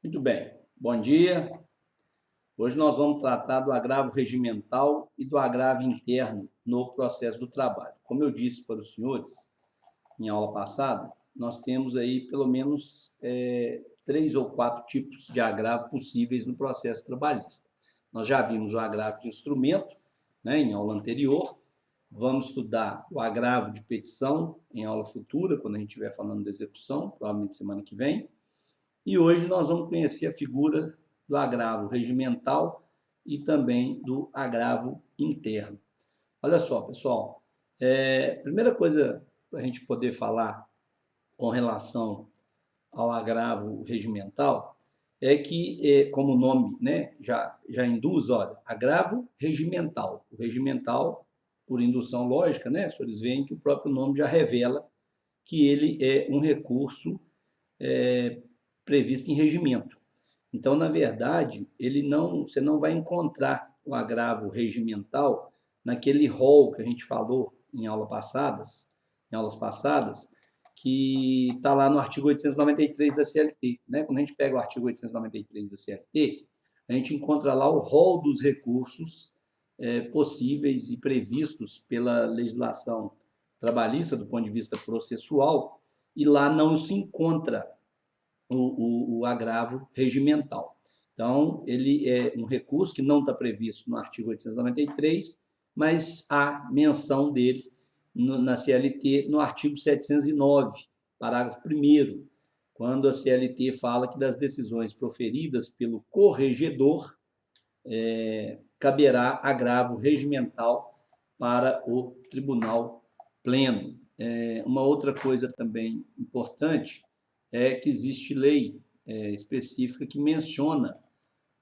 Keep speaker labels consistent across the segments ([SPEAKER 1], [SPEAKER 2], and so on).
[SPEAKER 1] Muito bem, bom dia. Hoje nós vamos tratar do agravo regimental e do agravo interno no processo do trabalho. Como eu disse para os senhores em aula passada, nós temos aí pelo menos 3 ou 4 tipos de agravo possíveis no processo trabalhista. Nós já vimos o agravo de instrumento, né, em aula anterior. Vamos estudar o agravo de petição em aula futura, quando a gente estiver falando da execução, provavelmente semana que vem. E hoje nós vamos conhecer a figura do agravo regimental e também do agravo interno. Olha só, pessoal, primeira coisa para a gente poder falar com relação ao agravo regimental é que, como o nome, né, já induz, olha, agravo regimental. O regimental, por indução lógica, né, os senhores veem que o próprio nome já revela que ele é um recurso previsto em regimento. Então, na verdade, você não vai encontrar o agravo regimental naquele rol que a gente falou em aulas passadas, que está lá no artigo 893 da CLT. Né? Quando a gente pega o artigo 893 da CLT, a gente encontra lá o rol dos recursos possíveis e previstos pela legislação trabalhista do ponto de vista processual, e lá não se encontra o agravo regimental. Então, ele é um recurso que não está previsto no artigo 893, mas há menção dele na CLT no artigo 709, parágrafo 1º, quando a CLT fala que das decisões proferidas pelo corregedor caberá agravo regimental para o tribunal pleno. Uma outra coisa também importante é que existe lei específica que menciona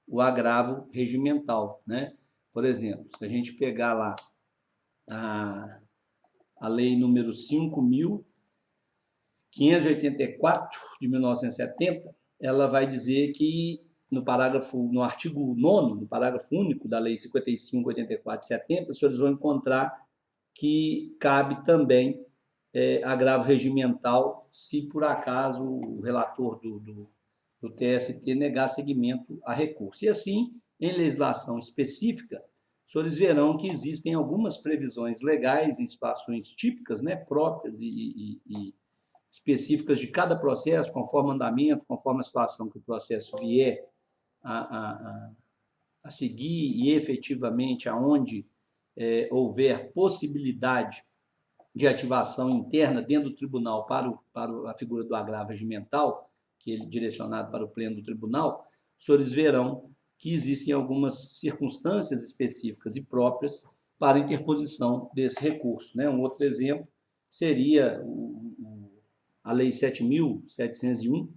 [SPEAKER 1] o agravo regimental, né? Por exemplo, se a gente pegar lá a lei número 5.584 de 1970, ela vai dizer que no artigo 9º, no parágrafo único da lei 55, 84 e 70, os senhores vão encontrar que cabe também agravo regimental se por acaso o relator do TST negar seguimento a recurso. E assim, em legislação específica, os senhores verão que existem algumas previsões legais em situações típicas, né, próprias e específicas de cada processo, conforme o andamento, conforme a situação que o processo vier a seguir e efetivamente aonde houver possibilidade de ativação interna dentro do tribunal para a figura do agravo regimental, que é direcionado para o pleno do tribunal, os senhores verão que existem algumas circunstâncias específicas e próprias para a interposição desse recurso. Né? Um outro exemplo seria a Lei 7.701,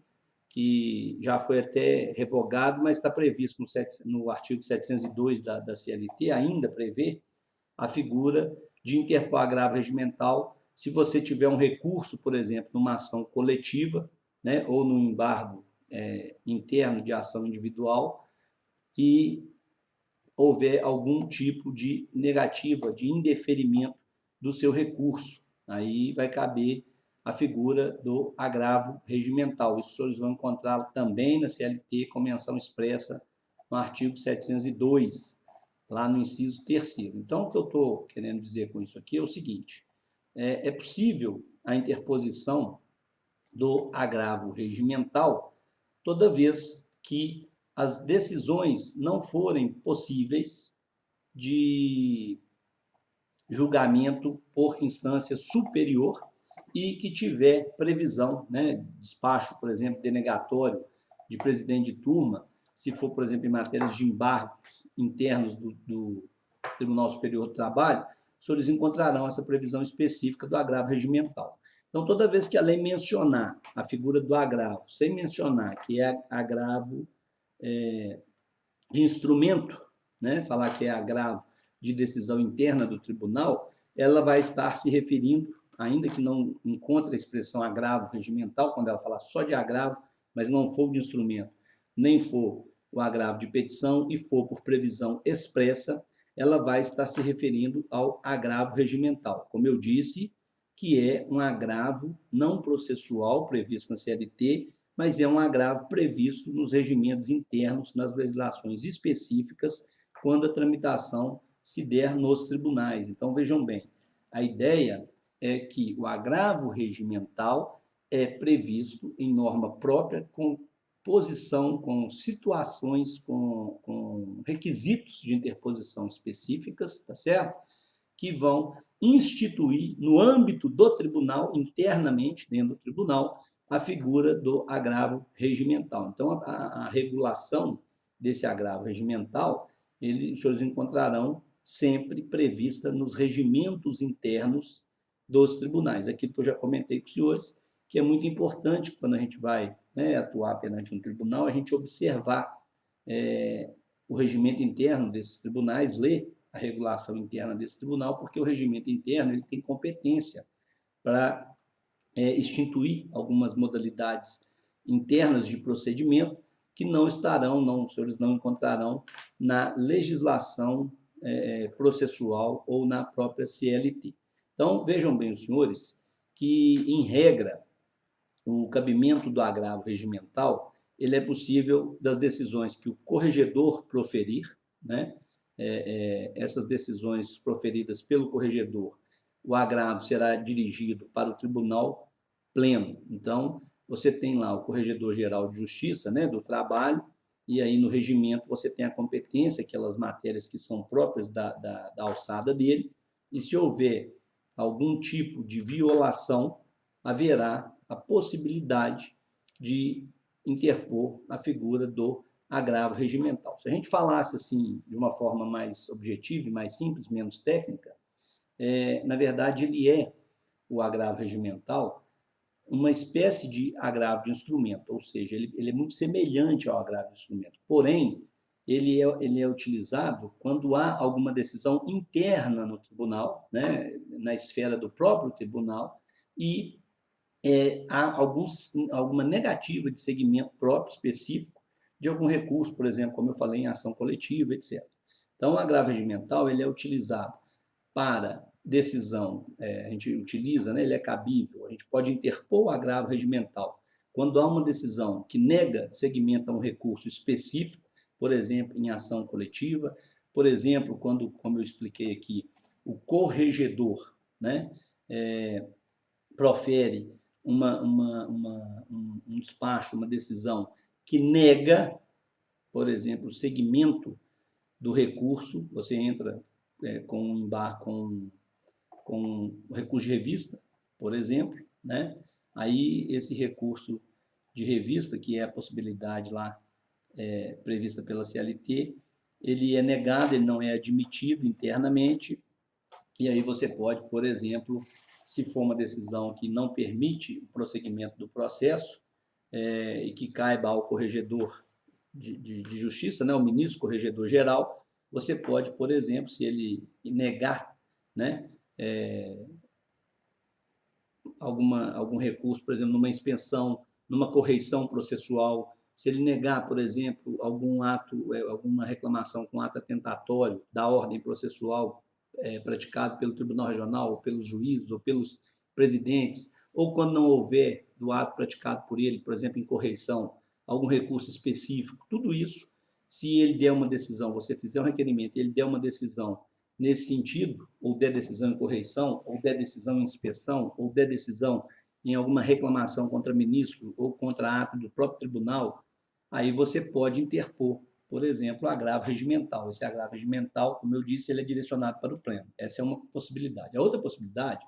[SPEAKER 1] que já foi até revogado, mas está previsto no artigo 702 da CLT, ainda prevê a figura de interpor agravo regimental se você tiver um recurso, por exemplo, numa ação coletiva, né, ou no embargo interno de ação individual, e houver algum tipo de negativa, de indeferimento do seu recurso. Aí vai caber a figura do agravo regimental. Isso os senhores vão encontrar também na CLT com menção expressa no artigo 702, lá no inciso 3º. Então, o que eu estou querendo dizer com isso aqui é o seguinte: é possível a interposição do agravo regimental toda vez que as decisões não forem possíveis de julgamento por instância superior e que tiver previsão, né, despacho, por exemplo, denegatório de presidente de turma, se for, por exemplo, em matérias de embargos internos do Tribunal Superior do Trabalho, os senhores encontrarão essa previsão específica do agravo regimental. Então, toda vez que a lei mencionar a figura do agravo, sem mencionar que é agravo de instrumento, né, falar que é agravo de decisão interna do tribunal, ela vai estar se referindo, ainda que não encontre a expressão agravo regimental, quando ela fala só de agravo, mas não for de instrumento, nem for o agravo de petição e for por previsão expressa, ela vai estar se referindo ao agravo regimental. Como eu disse, que é um agravo não processual previsto na CLT, mas é um agravo previsto nos regimentos internos, nas legislações específicas, quando a tramitação se der nos tribunais. Então, vejam bem, a ideia é que o agravo regimental é previsto em norma própria, com posição, com situações, com requisitos de interposição específicas, tá certo? Que vão instituir, no âmbito do tribunal, internamente, dentro do tribunal, a figura do agravo regimental. Então, a regulação desse agravo regimental, os senhores encontrarão sempre prevista nos regimentos internos dos tribunais. Aquilo que eu já comentei com os senhores, que é muito importante quando a gente vai, né, atuar perante um tribunal, a gente observar o regimento interno desses tribunais, ler a regulação interna desse tribunal, porque o regimento interno ele tem competência para instituir algumas modalidades internas de procedimento que não estarão, não, os senhores não encontrarão na legislação processual ou na própria CLT. Então, vejam bem os senhores que, em regra, o cabimento do agravo regimental ele é possível das decisões que o corregedor proferir, né? Essas decisões proferidas pelo corregedor, o agravo será dirigido para o tribunal pleno. Então, você tem lá o Corregedor-Geral de Justiça, né, do Trabalho, e aí no regimento você tem a competência, aquelas matérias que são próprias da alçada dele, e se houver algum tipo de violação, haverá a possibilidade de interpor a figura do agravo regimental. Se a gente falasse assim de uma forma mais objetiva, mais simples, menos técnica, na verdade ele o agravo regimental, uma espécie de agravo de instrumento, ou seja, ele é muito semelhante ao agravo de instrumento, porém, ele é utilizado quando há alguma decisão interna no tribunal, né, na esfera do próprio tribunal, e há alguma negativa de segmento próprio, específico, de algum recurso, por exemplo, como eu falei, em ação coletiva, etc. Então, o agravo regimental ele é utilizado para decisão, a gente utiliza, né, ele é cabível, a gente pode interpor o agravo regimental quando há uma decisão que nega segmento a um recurso específico, por exemplo, em ação coletiva, por exemplo, quando, como eu expliquei aqui, o corregedor, né, profere um despacho, uma decisão que nega, por exemplo, o segmento do recurso, você entra com o recurso de revista, por exemplo, né? Aí esse recurso de revista, que é a possibilidade lá prevista pela CLT, ele é negado, ele não é admitido internamente, e aí você pode, por exemplo, se for uma decisão que não permite o prosseguimento do processo e que caiba ao corregedor de justiça, né, o ministro corregedor geral, você pode, por exemplo, se ele negar, né, algum recurso, por exemplo, numa inspeção, numa correição processual, se ele negar, por exemplo, algum ato, alguma reclamação com ato atentatório da ordem processual praticado pelo Tribunal Regional, ou pelos juízes, ou pelos presidentes, ou quando não houver do ato praticado por ele, por exemplo, em correição, algum recurso específico, tudo isso, se ele der uma decisão, você fizer um requerimento e ele der uma decisão nesse sentido, ou der decisão em correição, ou der decisão em inspeção, ou der decisão em alguma reclamação contra ministro ou contra ato do próprio tribunal, aí você pode interpor, por exemplo, o agravo regimental. Esse agravo regimental, como eu disse, ele é direcionado para o pleno. Essa é uma possibilidade. A outra possibilidade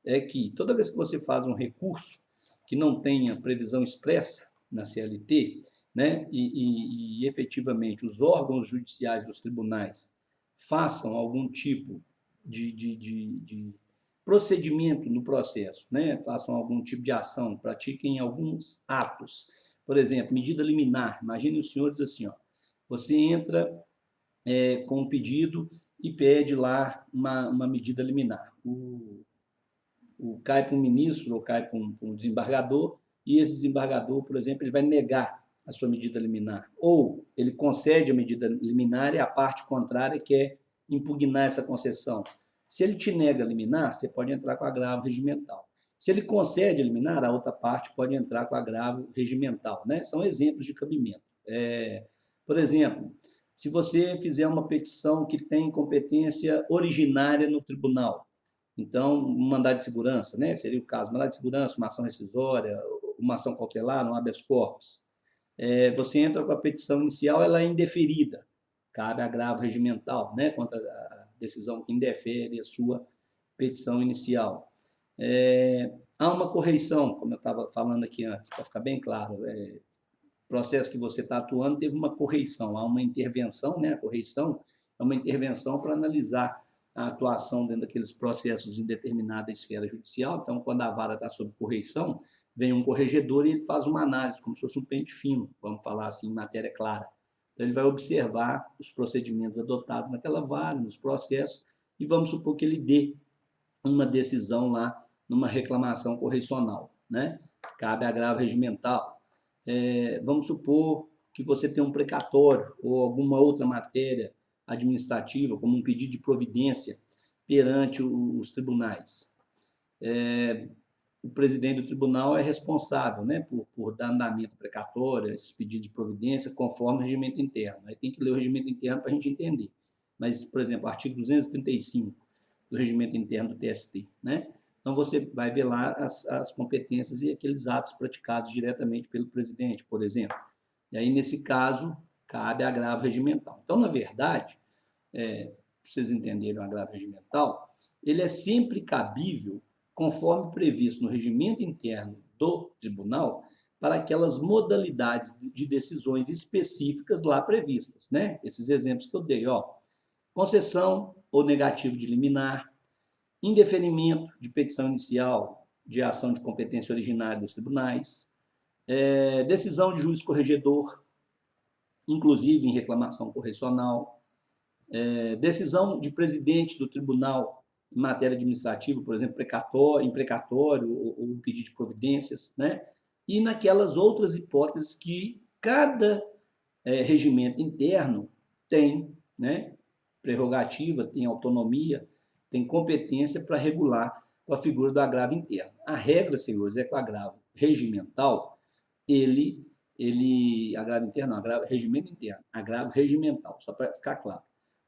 [SPEAKER 1] é que toda vez que você faz um recurso que não tenha previsão expressa na CLT, né, e efetivamente os órgãos judiciais dos tribunais façam algum tipo de procedimento no processo, né, façam algum tipo de ação, pratiquem alguns atos. Por exemplo, medida liminar. Imagine os senhores assim, ó, você entra com um pedido e pede lá uma medida liminar. Cai para um ministro ou cai para um desembargador, e esse desembargador, por exemplo, ele vai negar a sua medida liminar. Ou ele concede a medida liminar e a parte contrária quer impugnar essa concessão. Se ele te nega a liminar, você pode entrar com agravo regimental. Se ele concede a liminar, a outra parte pode entrar com agravo regimental, né? São exemplos de cabimento. Por exemplo, se você fizer uma petição que tem competência originária no tribunal, então, um mandado de segurança, né? Seria o caso, mandado de segurança, uma ação rescisória, uma ação cautelar, um habeas corpus. Você entra com a petição inicial, ela é indeferida, cabe agravo regimental, né? Contra a decisão que indefere a sua petição inicial. Há uma correição, como eu estava falando aqui antes, para ficar bem claro, o processo que você está atuando teve uma correição, há uma intervenção, né? A correição é uma intervenção para analisar a atuação dentro daqueles processos de determinada esfera judicial. Então, quando a vara está sob correição, vem um corregedor e ele faz uma análise, como se fosse um pente fino, vamos falar assim, em matéria clara. Então, ele vai observar os procedimentos adotados naquela vara, nos processos, e vamos supor que ele dê uma decisão lá numa reclamação correcional, né? Cabe agravo regimental. Vamos supor que você tem um precatório ou alguma outra matéria administrativa, como um pedido de providência perante os tribunais. O presidente do tribunal é responsável, né, por dar andamento precatório, esse pedido de providência, conforme o regimento interno. Aí tem que ler o regimento interno para a gente entender. Mas, por exemplo, o artigo 235 do regimento interno do TST, né? Então, você vai ver lá as competências e aqueles atos praticados diretamente pelo presidente, por exemplo. E aí, nesse caso, cabe agravo regimental. Então, na verdade, para vocês entenderem o agravo regimental, ele é sempre cabível, conforme previsto no regimento interno do tribunal, para aquelas modalidades de decisões específicas lá previstas, né? Esses exemplos que eu dei, ó. Concessão ou negativo de liminar, indeferimento de petição inicial de ação de competência originária dos tribunais, decisão de juiz corregedor, inclusive em reclamação correcional, decisão de presidente do tribunal em matéria administrativa, por exemplo, precatório ou pedido de providências, né? E naquelas outras hipóteses que cada regimento interno tem, né? Prerrogativa, tem autonomia, tem competência para regular com a figura do agravo interno. A regra, senhores, é que o agravo regimental, agravo interno, não, regimento interno, agravo regimental, só para ficar claro.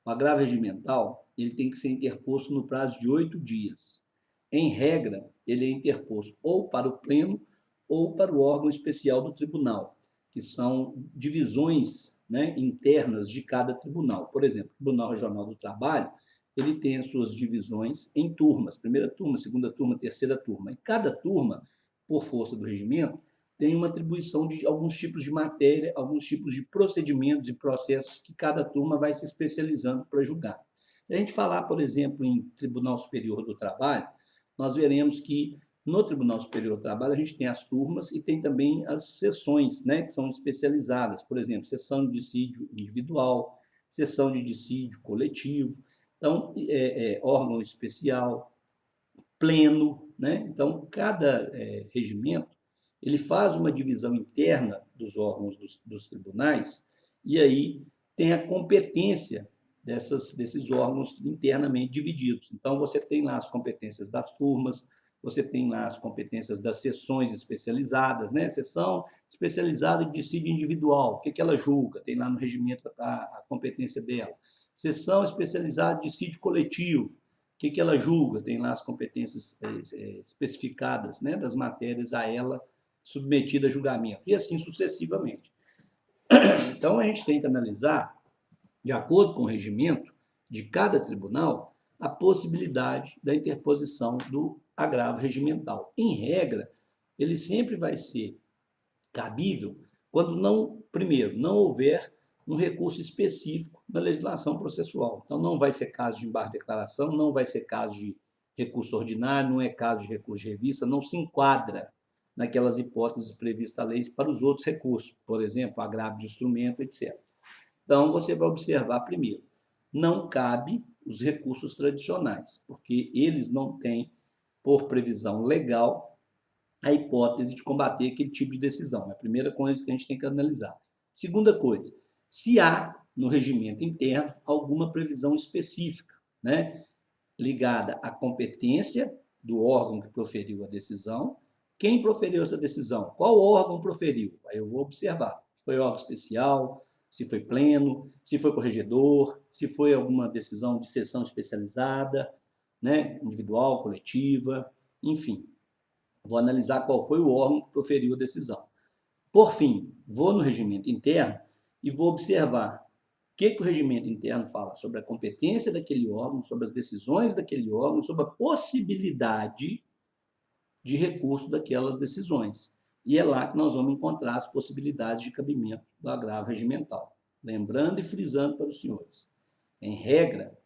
[SPEAKER 1] O agravo regimental, ele tem que ser interposto no prazo de 8 dias. Em regra, ele é interposto ou para o pleno ou para o órgão especial do tribunal, que são divisões, né, internas de cada tribunal. Por exemplo, o Tribunal Regional do Trabalho, ele tem as suas divisões em turmas, primeira turma, segunda turma, terceira turma. E cada turma, por força do regimento, tem uma atribuição de alguns tipos de matéria, alguns tipos de procedimentos e processos que cada turma vai se especializando para julgar. Se a gente falar, por exemplo, em Tribunal Superior do Trabalho, nós veremos que no Tribunal Superior do Trabalho a gente tem as turmas e tem também as seções, né, que são especializadas. Por exemplo, seção de dissídio individual, seção de dissídio coletivo, então, órgão especial, pleno, né? Então, cada regimento ele faz uma divisão interna dos órgãos dos tribunais e aí tem a competência desses órgãos internamente divididos. Então, você tem lá as competências das turmas, você tem lá as competências das seções especializadas, né? Seção especializada de dissídio individual, o que ela julga? Tem lá no regimento a competência dela. Seção especializada de dissídio coletivo, o que ela julga? Tem lá as competências especificadas, né, das matérias a ela submetida a julgamento, e assim sucessivamente. Então, a gente tem que analisar, de acordo com o regimento de cada tribunal, a possibilidade da interposição do agravo regimental. Em regra, ele sempre vai ser cabível quando não, primeiro, não houver um recurso específico na legislação processual. Então, não vai ser caso de embargo de declaração, não vai ser caso de recurso ordinário, não é caso de recurso de revista, não se enquadra naquelas hipóteses previstas na lei para os outros recursos, por exemplo, agravo de instrumento, etc. Então, você vai observar primeiro, não cabe os recursos tradicionais, porque eles não têm, por previsão legal, a hipótese de combater aquele tipo de decisão. É a primeira coisa que a gente tem que analisar. Segunda coisa, se há no regimento interno alguma previsão específica, né, ligada à competência do órgão que proferiu a decisão. Quem proferiu essa decisão? Qual órgão proferiu? Aí eu vou observar. Foi órgão especial, se foi pleno, se foi corregedor, se foi alguma decisão de sessão especializada, né, individual, coletiva, enfim. Vou analisar qual foi o órgão que proferiu a decisão. Por fim, vou no regimento interno e vou observar o que o regimento interno fala sobre a competência daquele órgão, sobre as decisões daquele órgão, sobre a possibilidade de recurso daquelas decisões. E é lá que nós vamos encontrar as possibilidades de cabimento do agravo regimental. Lembrando e frisando para os senhores, em regra,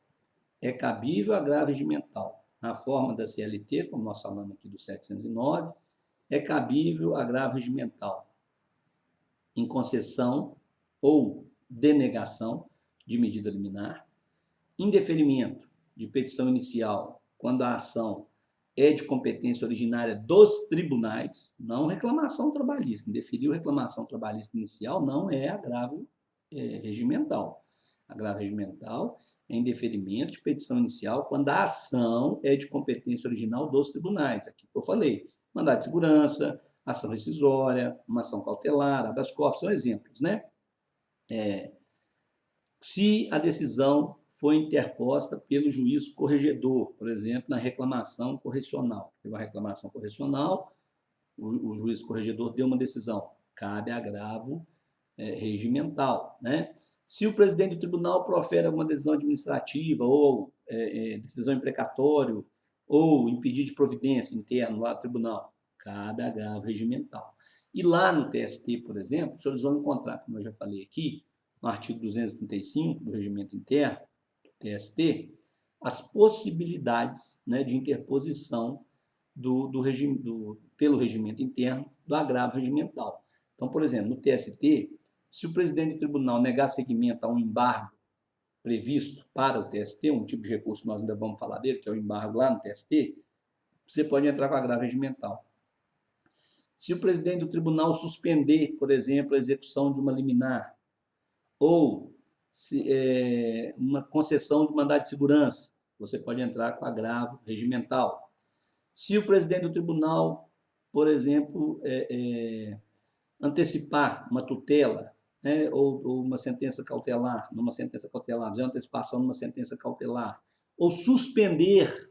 [SPEAKER 1] é cabível agravo regimental na forma da CLT, como nós falamos aqui do 709, é cabível agravo regimental em concessão ou denegação de medida liminar, indeferimento de petição inicial quando a ação é de competência originária dos tribunais, não reclamação trabalhista. Indeferiu reclamação trabalhista inicial não é agravo regimental. Agravo regimental é indeferimento de petição inicial quando a ação é de competência original dos tribunais. Aqui que eu falei, mandado de segurança, ação rescisória, uma ação cautelar, habeas corpus, são exemplos, né? Se a decisão foi interposta pelo juiz corregedor, por exemplo, na reclamação correcional. Teve uma reclamação correcional, o juiz corregedor deu uma decisão, cabe agravo regimental, né? Se o presidente do tribunal profere alguma decisão administrativa ou decisão imprecatório ou impedir de providência interno lá do tribunal, cabe agravo regimental. E lá no TST, por exemplo, os senhores vão encontrar, como eu já falei aqui, no artigo 235 do regimento interno do TST, as possibilidades, né, de interposição pelo regimento interno do agravo regimental. Então, por exemplo, no TST, se o presidente do tribunal negar seguimento a um embargo previsto para o TST, um tipo de recurso que nós ainda vamos falar dele, que é o embargo lá no TST, você pode entrar com agravo regimental. Se o presidente do tribunal suspender, por exemplo, a execução de uma liminar, ou uma concessão de mandado de segurança, você pode entrar com agravo regimental. Se o presidente do tribunal, por exemplo, antecipar uma tutela, né, ou uma sentença cautelar, numa sentença cautelar, de antecipação numa sentença cautelar, ou suspender,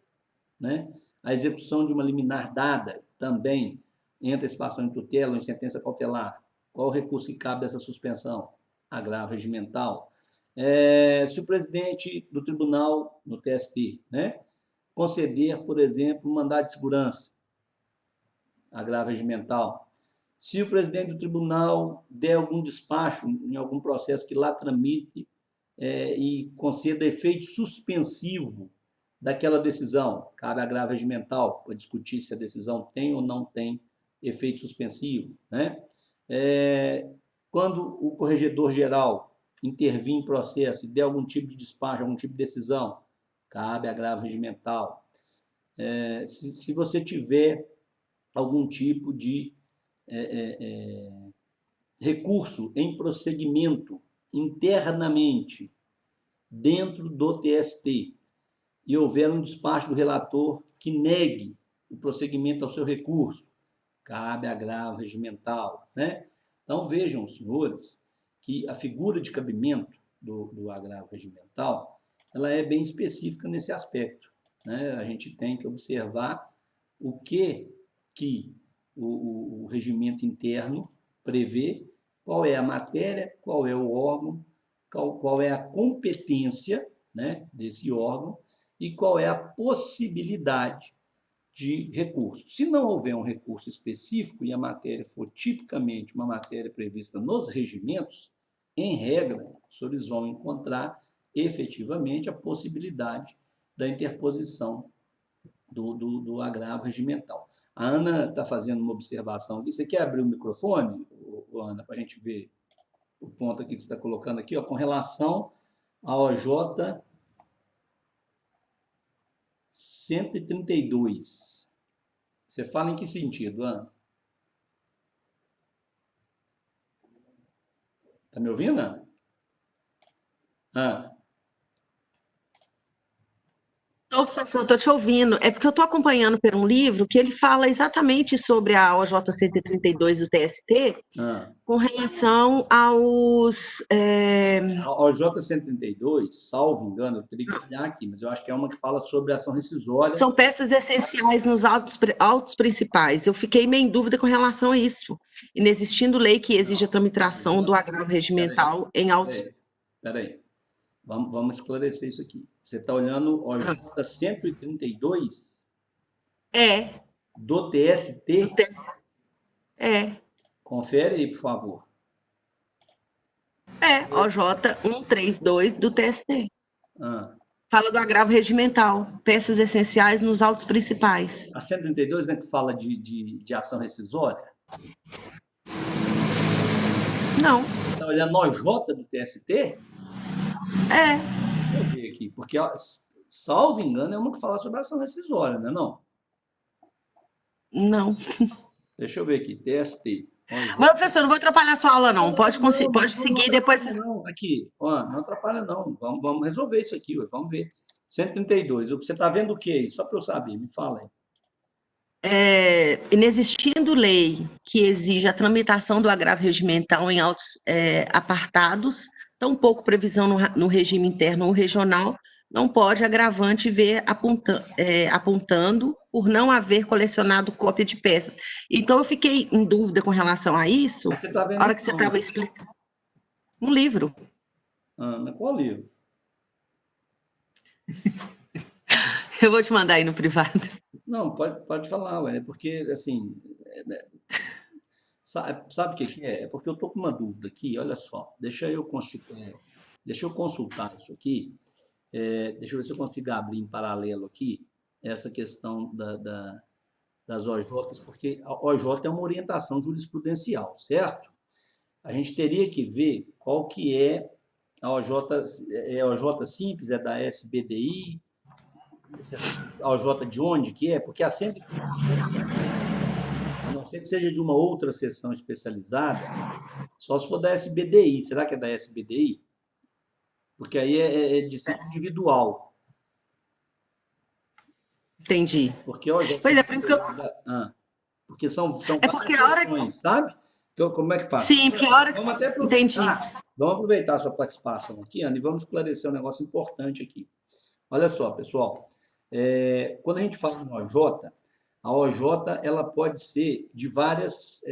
[SPEAKER 1] né, a execução de uma liminar dada também em antecipação em tutela ou em sentença cautelar, qual o recurso que cabe dessa suspensão? Agravo regimental. Se o presidente do tribunal, no TST, né, conceder, por exemplo, um mandado de segurança, agravo regimental. Se o presidente do tribunal der algum despacho em algum processo que lá tramite e conceda efeito suspensivo daquela decisão, cabe agravo regimental para discutir se a decisão tem ou não tem efeito suspensivo, né? Quando o corregedor geral intervir em processo e der algum tipo de despacho, algum tipo de decisão, cabe agravo regimental. Se você tiver algum tipo de recurso em prosseguimento internamente dentro do TST e houver um despacho do relator que negue o prosseguimento ao seu recurso, cabe agravo regimental, né? Então, vejam, senhores, que a figura de cabimento do agravo regimental, ela é bem específica nesse aspecto, né? A gente tem que observar o que o regimento interno prevê, qual é a matéria, qual é o órgão, qual é a competência, né, desse órgão e qual é a possibilidade de recurso. Se não houver um recurso específico e a matéria for tipicamente uma matéria prevista nos regimentos, em regra, os senhores vão encontrar efetivamente a possibilidade da interposição do agravo regimental. A Ana está fazendo uma observação aqui. Você quer abrir o microfone, Ana, para a gente ver o ponto aqui que você está colocando aqui, ó, com relação ao OJ 132. Você fala em que sentido, Ana? Está me ouvindo, Ana? Ah.
[SPEAKER 2] Ô, professor, estou te ouvindo. É porque eu estou acompanhando por um livro que ele fala exatamente sobre a OJ 132 do TST
[SPEAKER 1] Ah,
[SPEAKER 2] com relação aos.
[SPEAKER 1] a OJ 132, salvo engano, eu teria que olhar aqui, mas eu acho que é uma que fala sobre ação rescisória.
[SPEAKER 2] São peças essenciais nos autos principais. Eu fiquei meio em dúvida com relação a isso. Inexistindo lei que exija a
[SPEAKER 1] Não,
[SPEAKER 2] tramitação do agravo
[SPEAKER 1] peraí,
[SPEAKER 2] regimental em autos.
[SPEAKER 1] peraí, peraí. Vamos esclarecer isso aqui. Você está olhando OJ 132
[SPEAKER 2] É,
[SPEAKER 1] do
[SPEAKER 2] do
[SPEAKER 1] TST?
[SPEAKER 2] T- é,
[SPEAKER 1] Confere aí, por favor.
[SPEAKER 2] OJ 132 do TST.
[SPEAKER 1] Ah,
[SPEAKER 2] Fala do agravo regimental, peças essenciais nos autos principais.
[SPEAKER 1] a 132, né, que fala de ação rescisória,
[SPEAKER 2] Não,
[SPEAKER 1] você está olhando OJ do TST?
[SPEAKER 2] é,
[SPEAKER 1] Deixa eu ver aqui, porque, ó, salvo engano, é uma que fala sobre ação rescisória, né? Não?
[SPEAKER 2] não.
[SPEAKER 1] Deixa eu ver aqui, TST.
[SPEAKER 2] Mas, professor, não vou atrapalhar a sua aula,
[SPEAKER 1] Não,
[SPEAKER 2] não.
[SPEAKER 1] não, não,
[SPEAKER 2] Pode
[SPEAKER 1] não
[SPEAKER 2] seguir depois.
[SPEAKER 1] atrapalha não. Aqui, ó, não atrapalha não. Vamos resolver isso aqui, ué, vamos ver. 132. Você está vendo o que aí? Só para eu saber, me fala aí.
[SPEAKER 2] Inexistindo lei que exija a tramitação do agravo regimental em autos apartados, tampouco previsão no regime interno ou regional, não pode agravante ver apontando por não haver colecionado cópia de peças. Então, eu fiquei em dúvida com relação a isso,
[SPEAKER 1] Mas você está
[SPEAKER 2] a
[SPEAKER 1] vendo
[SPEAKER 2] hora
[SPEAKER 1] isso
[SPEAKER 2] que você estava
[SPEAKER 1] onde?
[SPEAKER 2] explicando. Um livro.
[SPEAKER 1] Ah, mas qual livro?
[SPEAKER 2] Eu vou te mandar aí no privado.
[SPEAKER 1] Não, pode falar, ué, é porque, assim, sabe o que que é? É porque eu estou com uma dúvida aqui, olha só, deixa eu consultar isso aqui, deixa eu ver se eu consigo abrir em paralelo aqui essa questão das OJs, porque a OJ é uma orientação jurisprudencial, certo? A gente teria que ver qual que é a OJ, é a OJ simples, é da SBDI, a OJ de onde que é, porque a 132, a não ser que seja de uma outra seção especializada, só se for da SBDI. Será que é da SBDI? Porque aí é de sítio individual.
[SPEAKER 2] Entendi.
[SPEAKER 1] Porque a OJ
[SPEAKER 2] Pois é, por isso que eu.
[SPEAKER 1] 132 porque são
[SPEAKER 2] É porque
[SPEAKER 1] várias
[SPEAKER 2] a hora.
[SPEAKER 1] seções, sabe? Então, como é que faz?
[SPEAKER 2] Sim, porque a hora que.
[SPEAKER 1] Vamos até
[SPEAKER 2] Entendi.
[SPEAKER 1] aproveitar a sua participação aqui, Ana, e vamos esclarecer um negócio importante aqui. Olha só, pessoal, quando a gente fala em OJ, a OJ ela pode ser de várias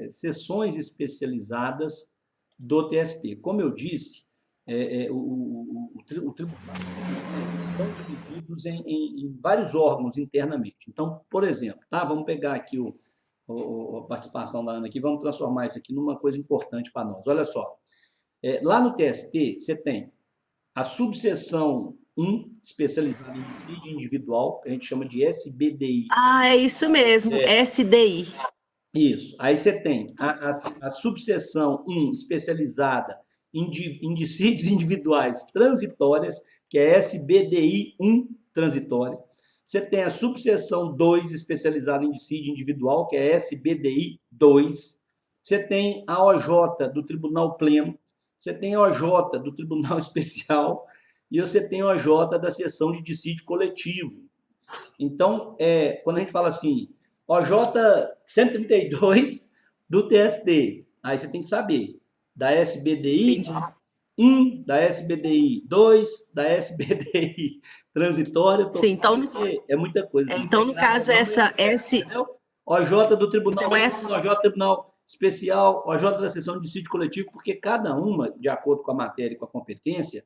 [SPEAKER 1] seções especializadas do TST. Como eu disse, o tribunal, os tribunais eles são divididos em vários órgãos internamente. Então, por exemplo, tá? Vamos pegar aqui a participação da Ana aqui, vamos transformar isso aqui numa coisa importante para nós. Olha só, lá no TST você tem a subseção 1, especializada em dissídio individual, que a gente chama de SBDI.
[SPEAKER 2] Ah, é isso mesmo, SDI.
[SPEAKER 1] Isso. Aí você tem a subseção 1, especializada em dissídios individuais transitórias, que é SBDI 1 transitória. Você tem a subseção 2, especializada em dissídio individual, que é SBDI 2. Você tem a OJ do Tribunal Pleno. Você tem a OJ do Tribunal Especial. E você tem a OJ da seção de dissídio coletivo. Então, quando a gente fala assim, OJ 132 do TST, aí você tem que saber da SBDI
[SPEAKER 2] Entendi.
[SPEAKER 1] 1, da SBDI 2, da SBDI transitória, eu tô
[SPEAKER 2] Sim,
[SPEAKER 1] falando porque é muita coisa, se
[SPEAKER 2] então no
[SPEAKER 1] integrar
[SPEAKER 2] caso
[SPEAKER 1] senão não ia
[SPEAKER 2] essa
[SPEAKER 1] ficar,
[SPEAKER 2] S,
[SPEAKER 1] entendeu? OJ do Tribunal
[SPEAKER 2] então
[SPEAKER 1] Pleno,
[SPEAKER 2] essa,
[SPEAKER 1] OJ do Tribunal Especial, OJ da Seção de Dissídio Coletivo, porque cada uma, de acordo com a matéria e com a competência,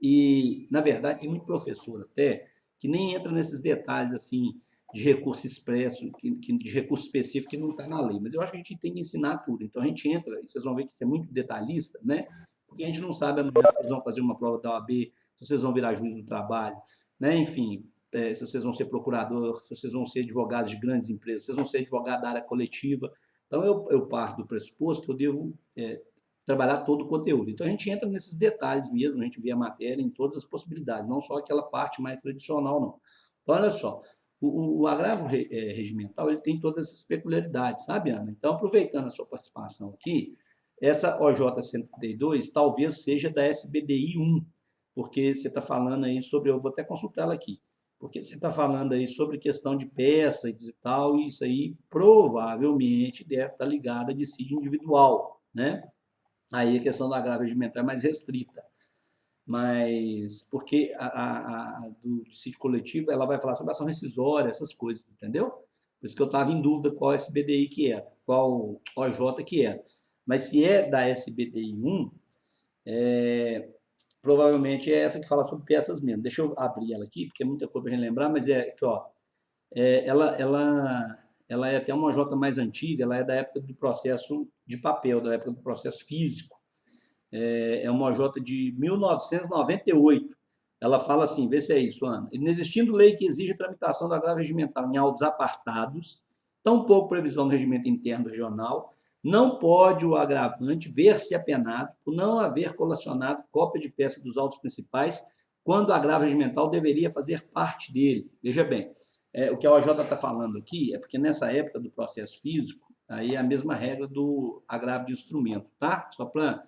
[SPEAKER 1] e, na verdade, tem muito professor até que nem entra nesses detalhes assim de recurso expresso, de recurso específico que não está na lei. Mas eu acho que a gente tem que ensinar tudo. Então a gente entra, e vocês vão ver que isso é muito detalhista, né? Porque a gente não sabe amanhã se vocês vão fazer uma prova da OAB, se vocês vão virar juiz do trabalho, né? Enfim, se vocês vão ser procurador, se vocês vão ser advogados de grandes empresas, se vocês vão ser advogado da área coletiva. Então eu parto do pressuposto que eu devo trabalhar todo o conteúdo. Então a gente entra nesses detalhes mesmo, a gente vê a matéria em todas as possibilidades, não só aquela parte mais tradicional, não. Então, olha só, o agravo regimental ele tem todas essas peculiaridades, sabe, Ana? Então, aproveitando a sua participação aqui, essa OJ 132 talvez seja da SBDI 1, porque você está falando aí sobre, eu vou até consultar ela aqui, Porque você está falando aí sobre questão de peças e tal, e isso aí provavelmente deve estar ligado a dissídio individual, né? Aí a questão da agravo regimental é mais restrita. Mas porque a do dissídio coletivo ela vai falar sobre ação rescisória, essas coisas, entendeu? Por isso que eu estava em dúvida qual SBDI que era, qual OJ que era. Mas se é da SBDI 1, provavelmente é essa que fala sobre peças mesmo. Deixa eu abrir ela aqui, porque é muita coisa para a gente lembrar, mas é aqui, ó. Ela é até uma OJ mais antiga, ela é da época do processo de papel, da época do processo físico. É uma OJ de 1998. Ela fala assim, vê se é isso, Ana. Inexistindo lei que exige a tramitação do agravo regimental em autos apartados, tampouco previsão no regimento interno regional, não pode o agravante ver-se apenado por não haver colacionado cópia de peça dos autos principais quando o agravo regimental deveria fazer parte dele. Veja bem, o que a OJ está falando aqui é porque nessa época do processo físico, aí é a mesma regra do agravo de instrumento, tá? Só para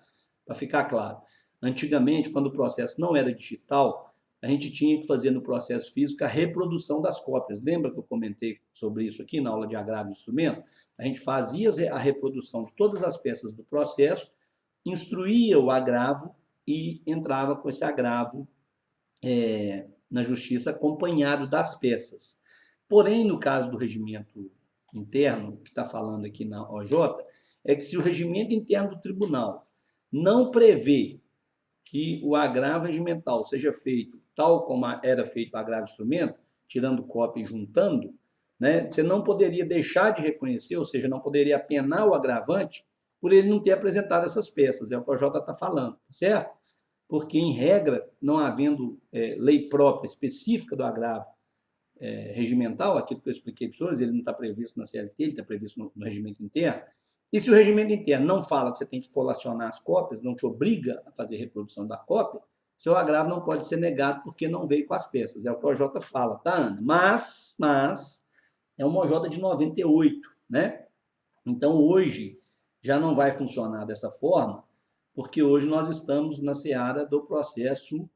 [SPEAKER 1] ficar claro. Antigamente, quando o processo não era digital, a gente tinha que fazer no processo físico a reprodução das cópias. Lembra que eu comentei sobre isso aqui na aula de agravo de instrumento? A gente fazia a reprodução de todas as peças do processo, instruía o agravo e entrava com esse agravo na justiça acompanhado das peças. Porém, no caso do regimento interno, que está falando aqui na OJ, é que se o regimento interno do tribunal não prevê que o agravo regimental seja feito tal como era feito o agravo de instrumento, tirando cópia e juntando, né, você não poderia deixar de reconhecer, ou seja, não poderia apenar o agravante por ele não ter apresentado essas peças, é o que o OJ está falando, certo? Porque, em regra, não havendo lei própria específica do agravo regimental, aquilo que eu expliquei para os senhores, ele não está previsto na CLT, ele está previsto no regimento interno. E se o regimento interno não fala que você tem que colacionar as cópias, não te obriga a fazer reprodução da cópia, seu agravo não pode ser negado porque não veio com as peças. É o que o OJ fala, tá, Ana? Mas é uma OJ de 98, né? Então, hoje, já não vai funcionar dessa forma, porque hoje nós estamos na seara do processo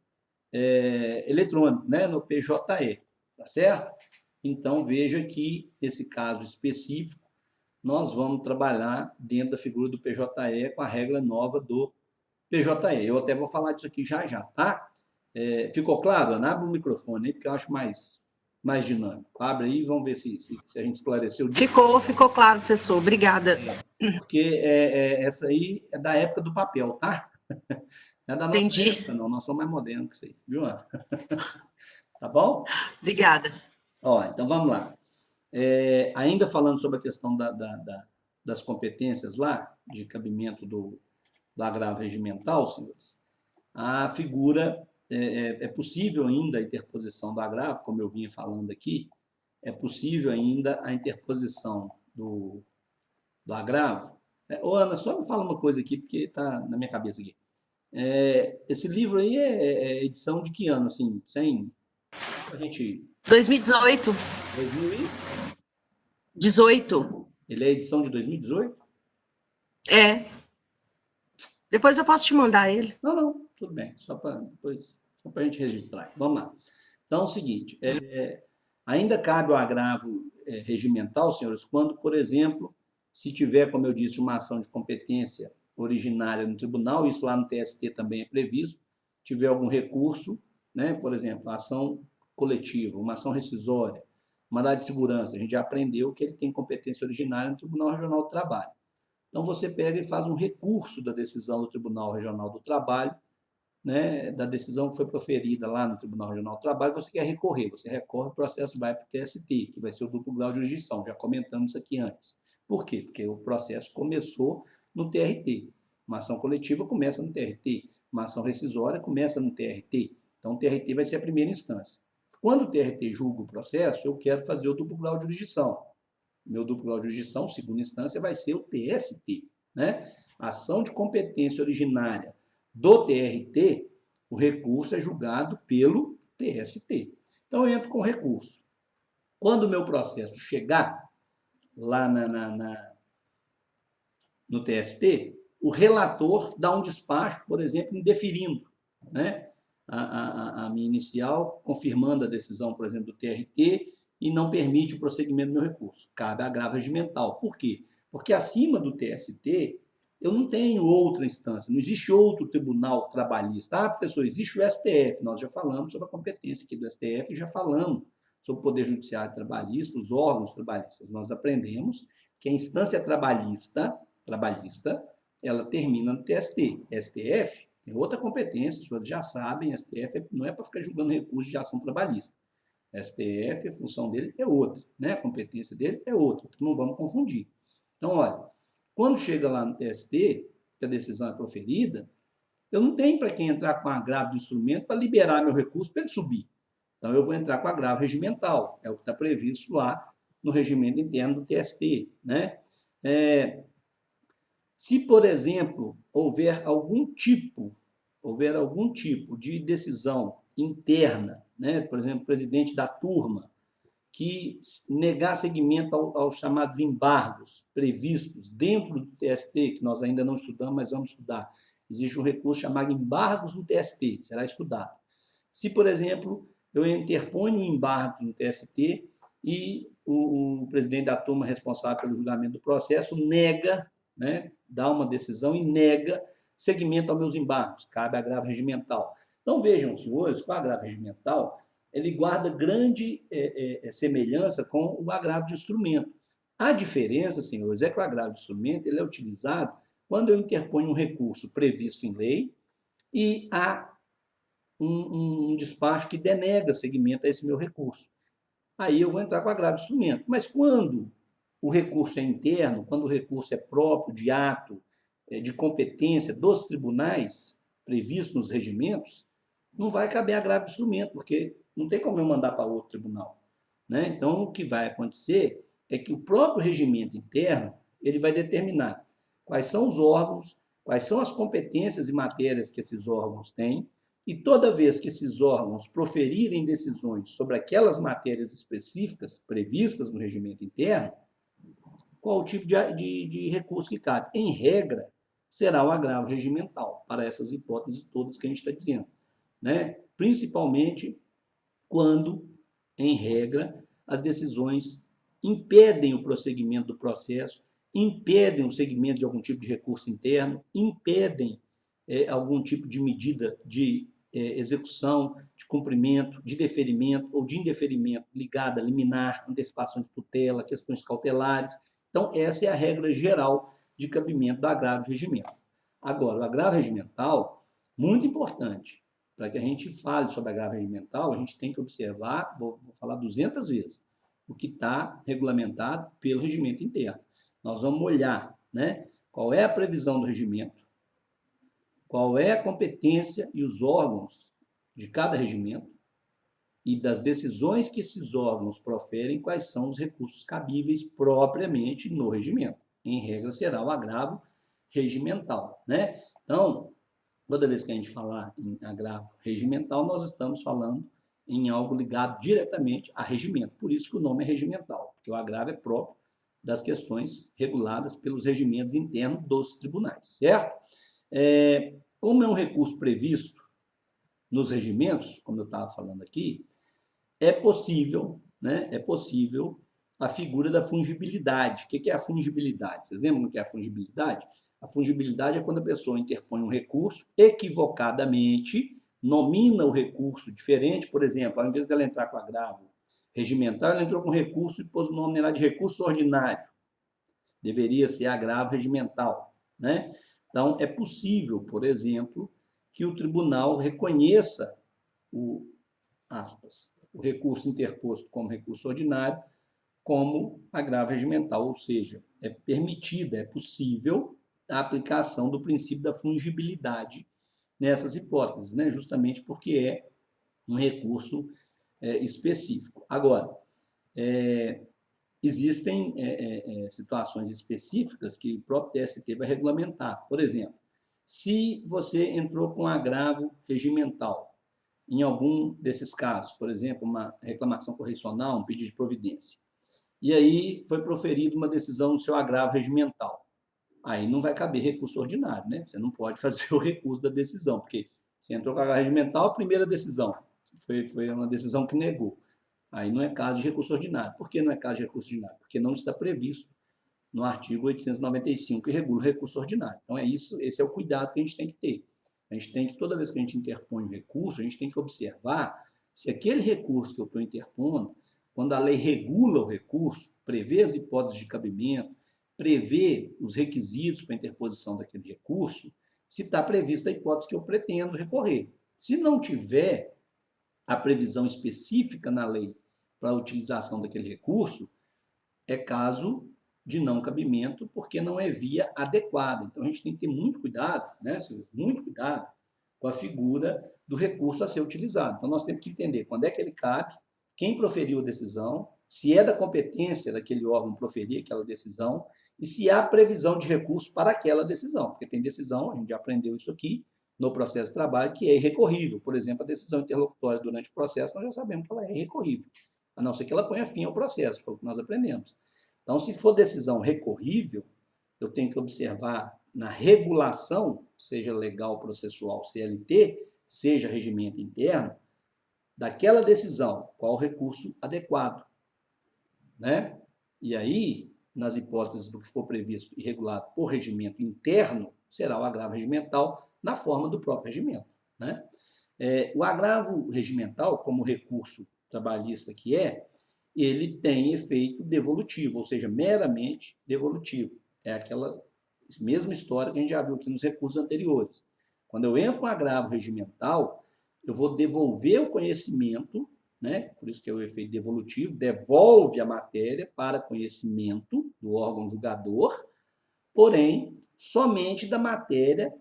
[SPEAKER 1] eletrônico, né? No PJE, tá certo? Então, veja que esse caso específico, nós vamos trabalhar dentro da figura do PJE com a regra nova do PJE. Eu até vou falar disso aqui já, tá? Ficou claro, Ana? Abre o microfone aí, porque eu acho mais dinâmico. Abre aí e vamos ver se a gente esclareceu.
[SPEAKER 2] Ficou claro, professor. Obrigada.
[SPEAKER 1] Porque essa aí é da época do papel, tá? Não é da nossa
[SPEAKER 2] Entendi.
[SPEAKER 1] época, não. Nós somos mais modernos que isso aí, viu, Ana? Tá bom?
[SPEAKER 2] Obrigada.
[SPEAKER 1] Ó, então vamos lá. Ainda falando sobre a questão das competências lá, de cabimento do agravo regimental, senhores, a figura, é possível ainda a interposição do agravo, como eu vinha falando aqui, é possível ainda a interposição do agravo. Ô, Ana, só me fala uma coisa aqui, porque está na minha cabeça aqui. Esse livro aí é edição de que ano, assim, sem a gente...
[SPEAKER 2] 2018.
[SPEAKER 1] 2000 e...
[SPEAKER 2] 18.
[SPEAKER 1] Ele é edição de 2018?
[SPEAKER 2] É. Depois eu posso te mandar ele.
[SPEAKER 1] Não, tudo bem, só para a gente registrar. Vamos lá. Então, é o seguinte, ainda cabe o agravo regimental, senhores, quando, por exemplo, se tiver, como eu disse, uma ação de competência originária no tribunal, isso lá no TST também é previsto, tiver algum recurso, né, por exemplo, ação coletiva, uma ação rescisória, mandado de segurança, a gente já aprendeu que ele tem competência originária no Tribunal Regional do Trabalho. Então, você pega e faz um recurso da decisão do Tribunal Regional do Trabalho, né, da decisão que foi proferida lá no Tribunal Regional do Trabalho, você quer recorrer, você recorre, o processo vai para o TST, que vai ser o duplo grau de jurisdição, já comentamos isso aqui antes. Por quê? Porque o processo começou no TRT. Uma ação coletiva começa no TRT, uma ação rescisória começa no TRT. Então, o TRT vai ser a primeira instância. Quando o TRT julga o processo, eu quero fazer o duplo grau de jurisdição. Meu duplo grau de jurisdição, segunda instância, vai ser o TST, né? Ação de competência originária do TRT, o recurso é julgado pelo TST. Então, eu entro com recurso. Quando o meu processo chegar lá no TST, o relator dá um despacho, por exemplo, indeferindo, né? a minha inicial, confirmando a decisão, por exemplo, do TRT, e não permite o prosseguimento do meu recurso. Cabe agravo regimental. Por quê? Porque acima do TST, eu não tenho outra instância, não existe outro tribunal trabalhista. Ah, professor, existe o STF. Nós já falamos sobre a competência aqui do STF, já falamos sobre o Poder Judiciário Trabalhista, os órgãos trabalhistas. Nós aprendemos que a instância trabalhista, ela termina no TST. STF é outra competência, os senhores já sabem, STF não é para ficar julgando recurso de ação trabalhista. STF, a função dele é outra, né? A competência dele é outra, então não vamos confundir. Então, olha, quando chega lá no TST, que a decisão é proferida, eu não tenho para quem entrar com agravo de instrumento para liberar meu recurso para ele subir. Então, eu vou entrar com agravo regimental, é o que está previsto lá no regimento interno do TST, né? Se, por exemplo, houver algum tipo de decisão interna, né? Por exemplo, o presidente da turma, que negar seguimento aos chamados embargos previstos dentro do TST, que nós ainda não estudamos, mas vamos estudar. Existe um recurso chamado embargos no TST, será estudado. Se, por exemplo, eu interponho embargos no TST e o presidente da turma responsável pelo julgamento do processo nega, né, dá uma decisão e nega seguimento aos meus embargos, cabe agravo regimental. Então, vejam, senhores, que o agravo regimental ele guarda grande semelhança com o agravo de instrumento. A diferença, senhores, é que o agravo de instrumento ele é utilizado quando eu interponho um recurso previsto em lei e há um despacho que denega seguimento a esse meu recurso. Aí eu vou entrar com agravo de instrumento. Mas quando o recurso é interno, quando o recurso é próprio de ato, de competência dos tribunais previsto nos regimentos, não vai caber agravo de instrumento, porque não tem como eu mandar para outro tribunal, né? Então, o que vai acontecer é que o próprio regimento interno ele vai determinar quais são os órgãos, quais são as competências e matérias que esses órgãos têm, e toda vez que esses órgãos proferirem decisões sobre aquelas matérias específicas previstas no regimento interno, qual o tipo de recurso que cabe? Em regra, será o agravo regimental, para essas hipóteses todas que a gente está dizendo, né? Principalmente quando, em regra, as decisões impedem o prosseguimento do processo, impedem o seguimento de algum tipo de recurso interno, impedem algum tipo de medida de execução, de cumprimento, de deferimento ou de indeferimento ligada a liminar, antecipação de tutela, questões cautelares. Então, essa é a regra geral de cabimento do agravo regimento. Agora, o agravo regimental, muito importante, para que a gente fale sobre agravo regimental, a gente tem que observar, vou falar 200 vezes, o que está regulamentado pelo regimento interno. Nós vamos olhar, né, qual é a previsão do regimento, qual é a competência e os órgãos de cada regimento e das decisões que esses órgãos proferem, quais são os recursos cabíveis propriamente no regimento. Em regra, será o agravo regimental, né? Então, toda vez que a gente falar em agravo regimental, nós estamos falando em algo ligado diretamente a regimento. Por isso que o nome é regimental, porque o agravo é próprio das questões reguladas pelos regimentos internos dos tribunais, certo? Como é um recurso previsto nos regimentos, como eu estava falando aqui, é possível, né? É possível a figura da fungibilidade. O que é a fungibilidade? Vocês lembram o que é a fungibilidade? A fungibilidade é quando a pessoa interpõe um recurso equivocadamente, nomina o recurso diferente, por exemplo, ao invés dela entrar com agravo regimental, ela entrou com recurso e pôs o nome lá de recurso ordinário. Deveria ser agravo regimental, né? Então, é possível, por exemplo, que o tribunal reconheça o recurso interposto como recurso ordinário como agravo regimental, ou seja, é permitida, é possível a aplicação do princípio da fungibilidade nessas hipóteses, né? Justamente porque é um recurso específico. Agora, existem situações específicas que o próprio TST vai regulamentar. Por exemplo, se você entrou com agravo regimental em algum desses casos, por exemplo, uma reclamação correcional, um pedido de providência, e aí foi proferida uma decisão no seu agravo regimental, aí não vai caber recurso ordinário, né? Você não pode fazer o recurso da decisão, porque Você entrou com a agravo regimental, a primeira decisão foi uma decisão que negou. Aí não é caso de recurso ordinário. Por que não é caso de recurso ordinário? Porque não está previsto no artigo 895, que regula o recurso ordinário. Então, é isso, esse é o cuidado que a gente tem que ter. A gente tem que, toda vez que a gente interpõe um recurso, a gente tem que observar se aquele recurso que eu estou interpondo, quando a lei regula o recurso, prevê as hipóteses de cabimento, prevê os requisitos para a interposição daquele recurso, se está prevista a hipótese que eu pretendo recorrer. Se não tiver a previsão específica na lei para a utilização daquele recurso, é caso de não cabimento, porque não é via adequada. Então, a gente tem que ter muito cuidado, né, Silvio? Muito cuidado com a figura do recurso a ser utilizado. Então, nós temos que entender quando é que ele cabe, quem proferiu a decisão, se é da competência daquele órgão proferir aquela decisão e se há previsão de recurso para aquela decisão. Porque tem decisão, a gente já aprendeu isso aqui no processo de trabalho, que é irrecorrível. Por exemplo, a decisão interlocutória durante o processo, nós já sabemos que ela é irrecorrível, a não ser que ela ponha fim ao processo, foi o que nós aprendemos. Então, se for decisão recorrível, eu tenho que observar na regulação, seja legal, processual, CLT, seja regimento interno, daquela decisão, qual o recurso adequado, né? E aí, nas hipóteses do que for previsto e regulado por regimento interno, será o agravo regimental na forma do próprio regimento, né? O agravo regimental, como recurso trabalhista que é, ele tem efeito devolutivo, ou seja, meramente devolutivo. É aquela mesma história que a gente já viu aqui nos recursos anteriores. Quando eu entro com agravo regimental, eu vou devolver o conhecimento, né? Por isso que é o efeito devolutivo, devolve a matéria para conhecimento do órgão julgador, porém, somente da matéria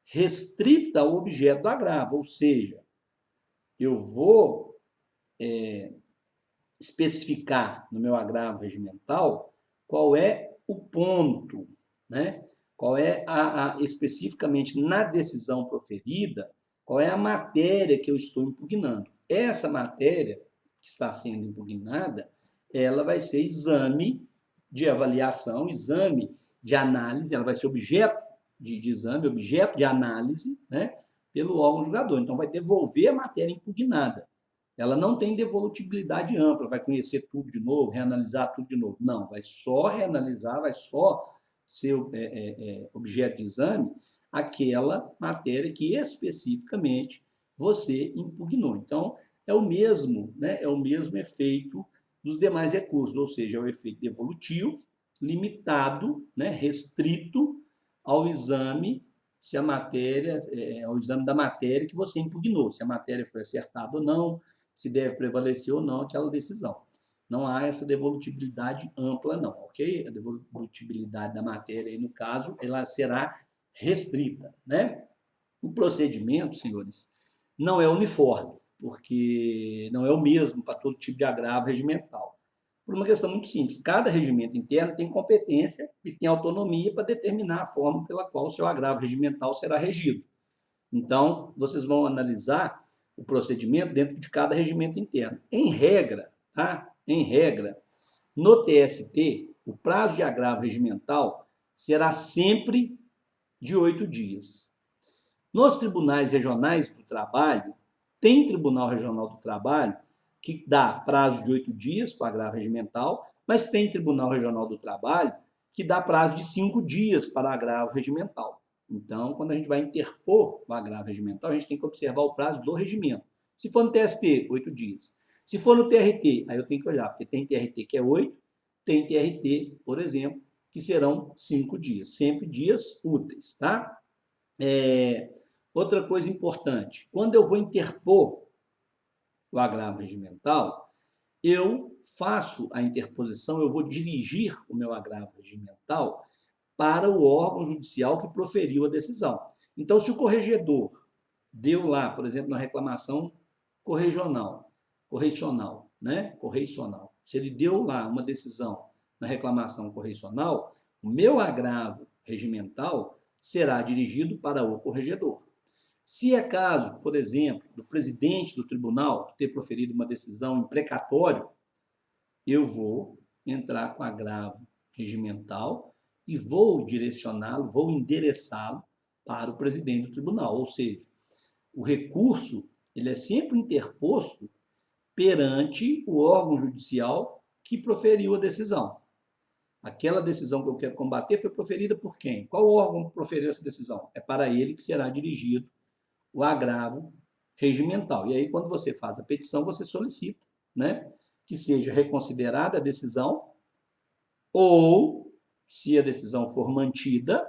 [SPEAKER 1] restrita ao objeto do agravo, ou seja, eu vou especificar no meu agravo regimental qual é o ponto, né? Qual é especificamente na decisão proferida, qual é a matéria que eu estou impugnando. Essa matéria que está sendo impugnada, ela vai ser exame de avaliação, exame de análise, ela vai ser objeto de exame, objeto de análise, né, pelo órgão julgador. Então, vai devolver a matéria impugnada. Ela não tem devolutibilidade ampla, vai conhecer tudo de novo, reanalisar tudo de novo. Não, vai só reanalisar, vai só ser objeto de exame aquela matéria que especificamente você impugnou. Então, é o mesmo, né? É o mesmo efeito dos demais recursos, ou seja, é o efeito devolutivo, limitado, né? Restrito ao exame, se a matéria, ao exame da matéria que você impugnou, se a matéria foi acertada ou não, se deve prevalecer ou não aquela decisão. Não há essa devolutibilidade ampla, não, ok? A devolutibilidade da matéria, aí, no caso, ela será restrita, né? O procedimento, senhores, não é uniforme, porque não é o mesmo para todo tipo de agravo regimental. Por uma questão muito simples, cada regimento interno tem competência e tem autonomia para determinar a forma pela qual o seu agravo regimental será regido. Então, vocês vão analisar o procedimento dentro de cada regimento interno. Em regra, tá? Em regra, no TST, o prazo de agravo regimental será sempre de 8 dias. Nos tribunais regionais do trabalho, tem Tribunal Regional do Trabalho que dá prazo de 8 dias para o agravo regimental, mas tem Tribunal Regional do Trabalho que dá prazo de 5 dias para agravo regimental. Então, quando a gente vai interpor o agravo regimental, a gente tem que observar o prazo do regimento. Se for no TST, 8 dias. Se for no TRT, aí eu tenho que olhar, porque tem TRT que é 8, tem TRT, por exemplo, que serão 5 dias. Sempre dias úteis, tá? Outra coisa importante, quando eu vou interpor o agravo regimental, eu faço a interposição, eu vou dirigir o meu agravo regimental para o órgão judicial que proferiu a decisão. Então, se o corregedor deu lá, por exemplo, na reclamação correcional, né? Correicional. Se ele deu lá uma decisão na reclamação correicional, o meu agravo regimental será dirigido para o corregedor. Se é caso, por exemplo, do presidente do tribunal ter proferido uma decisão imprecatória, eu vou entrar com agravo regimental e vou direcioná-lo, vou endereçá-lo para o presidente do tribunal. Ou seja, o recurso ele é sempre interposto perante o órgão judicial que proferiu a decisão. Aquela decisão que eu quero combater foi proferida por quem? Qual órgão proferiu essa decisão? É para ele que será dirigido o agravo regimental. E aí, quando você faz a petição, você solicita, né, que seja reconsiderada a decisão ou, se a decisão for mantida,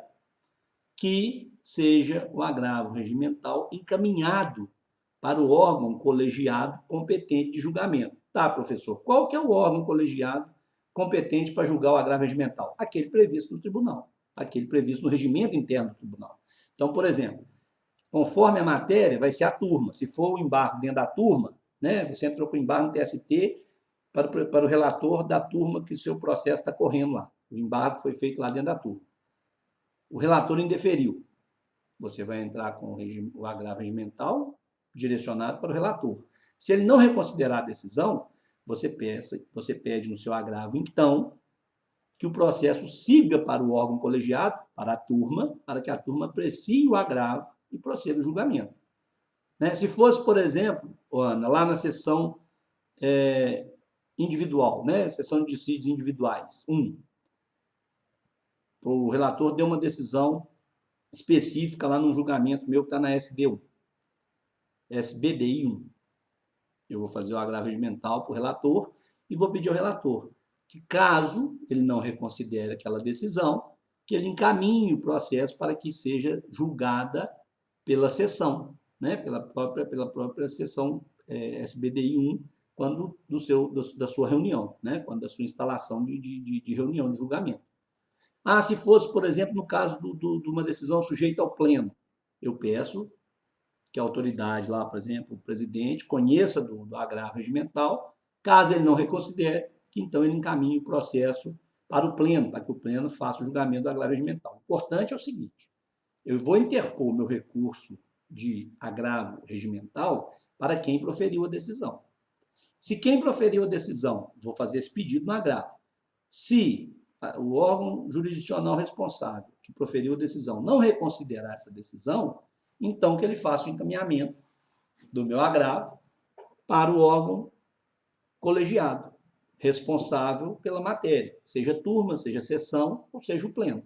[SPEAKER 1] que seja o agravo regimental encaminhado para o órgão colegiado competente de julgamento. Tá, professor, qual que é o órgão colegiado competente para julgar o agravo regimental? Aquele previsto no tribunal, aquele previsto no regimento interno do tribunal. Então, por exemplo, conforme a matéria, vai ser a turma. Se for o embargo dentro da turma, né, você entrou com o embargo no TST para o relator da turma que o seu processo está correndo lá. O embargo foi feito lá dentro da turma. O relator indeferiu. Você vai entrar com o agravo regimental direcionado para o relator. Se ele não reconsiderar a decisão, você pede no seu agravo, então, que o processo siga para o órgão colegiado, para a turma, para que a turma aprecie o agravo e proceda o julgamento. Né? Se fosse, por exemplo, Ana, lá na sessão individual, né? Sessão de dissídios individuais, o relator deu uma decisão específica lá no julgamento meu que está na SD1, SBDI1. Eu vou fazer o agravo regimental para o relator e vou pedir ao relator que, caso ele não reconsidere aquela decisão, que ele encaminhe o processo para que seja julgada pela sessão, né? pela própria sessão SBDI1, quando da sua reunião, né? Quando da sua instalação de reunião de julgamento. Se fosse, por exemplo, no caso de uma decisão sujeita ao pleno, eu peço que a autoridade lá, por exemplo, o presidente, conheça do agravo regimental, caso ele não reconsidere, que então ele encaminhe o processo para o pleno, para que o pleno faça o julgamento do agravo regimental. O importante é o seguinte, eu vou interpor meu recurso de agravo regimental para quem proferiu a decisão. Se quem proferiu a decisão, vou fazer esse pedido no agravo. Se o órgão jurisdicional responsável que proferiu a decisão não reconsiderar essa decisão, então que ele faça o encaminhamento do meu agravo para o órgão colegiado, responsável pela matéria, seja turma, seja sessão ou seja o pleno.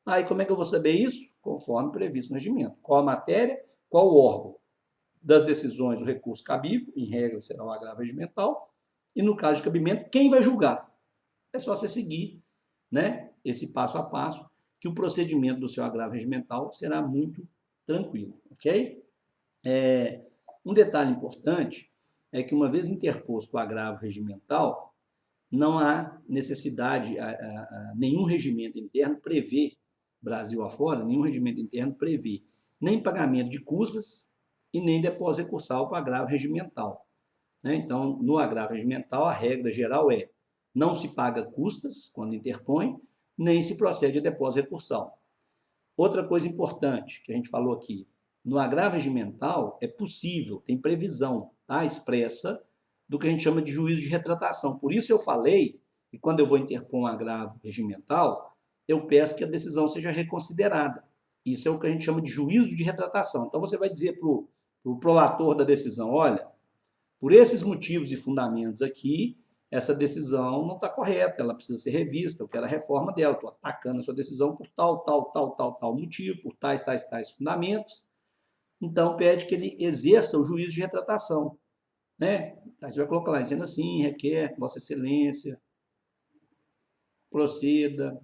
[SPEAKER 1] Aí como é que eu vou saber isso? Conforme previsto no regimento. Qual a matéria, qual o órgão das decisões, o recurso cabível, em regra será o agravo regimental, e no caso de cabimento, quem vai julgar? É só você seguir, né, esse passo a passo, que o procedimento do seu agravo regimental será muito tranquilo, ok? Um detalhe importante é que, uma vez interposto o agravo regimental, não há necessidade, nenhum regimento interno prevê, Brasil afora, nenhum regimento interno prevê nem pagamento de custas e nem depósito recursal para agravo regimental. Né? Então, no agravo regimental, a regra geral é não se paga custas quando interpõe, nem se procede a depósito recursal. Outra coisa importante que a gente falou aqui, no agravo regimental é possível, tem previsão expressa do que a gente chama de juízo de retratação. Por isso eu falei que quando eu vou interpor um agravo regimental, eu peço que a decisão seja reconsiderada. Isso é o que a gente chama de juízo de retratação. Então você vai dizer para o prolator da decisão, olha, por esses motivos e fundamentos aqui, essa decisão não está correta, ela precisa ser revista, eu quero a reforma dela, estou atacando a sua decisão por tal motivo, por tais fundamentos. Então, pede que ele exerça o juízo de retratação. Né? Aí você vai colocar lá, dizendo assim, requer, Vossa Excelência, proceda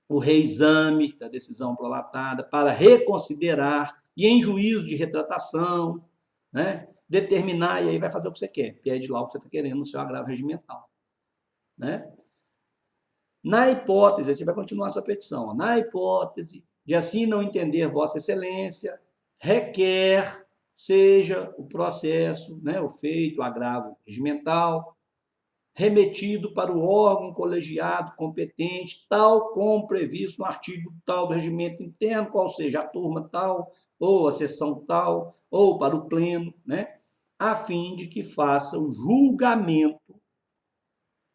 [SPEAKER 1] o reexame da decisão prolatada para reconsiderar e em juízo de retratação, né? Determinar, e aí vai fazer o que você quer, pede lá o que você está querendo no seu agravo regimental. Né? Na hipótese, aí você vai continuar a sua petição, ó, na hipótese de assim não entender Vossa Excelência, requer seja o processo, né, o feito, o agravo regimental, remetido para o órgão colegiado competente, tal como previsto no artigo tal do regimento interno, qual seja a turma tal, ou a sessão tal, ou para o pleno, né, a fim de que faça o julgamento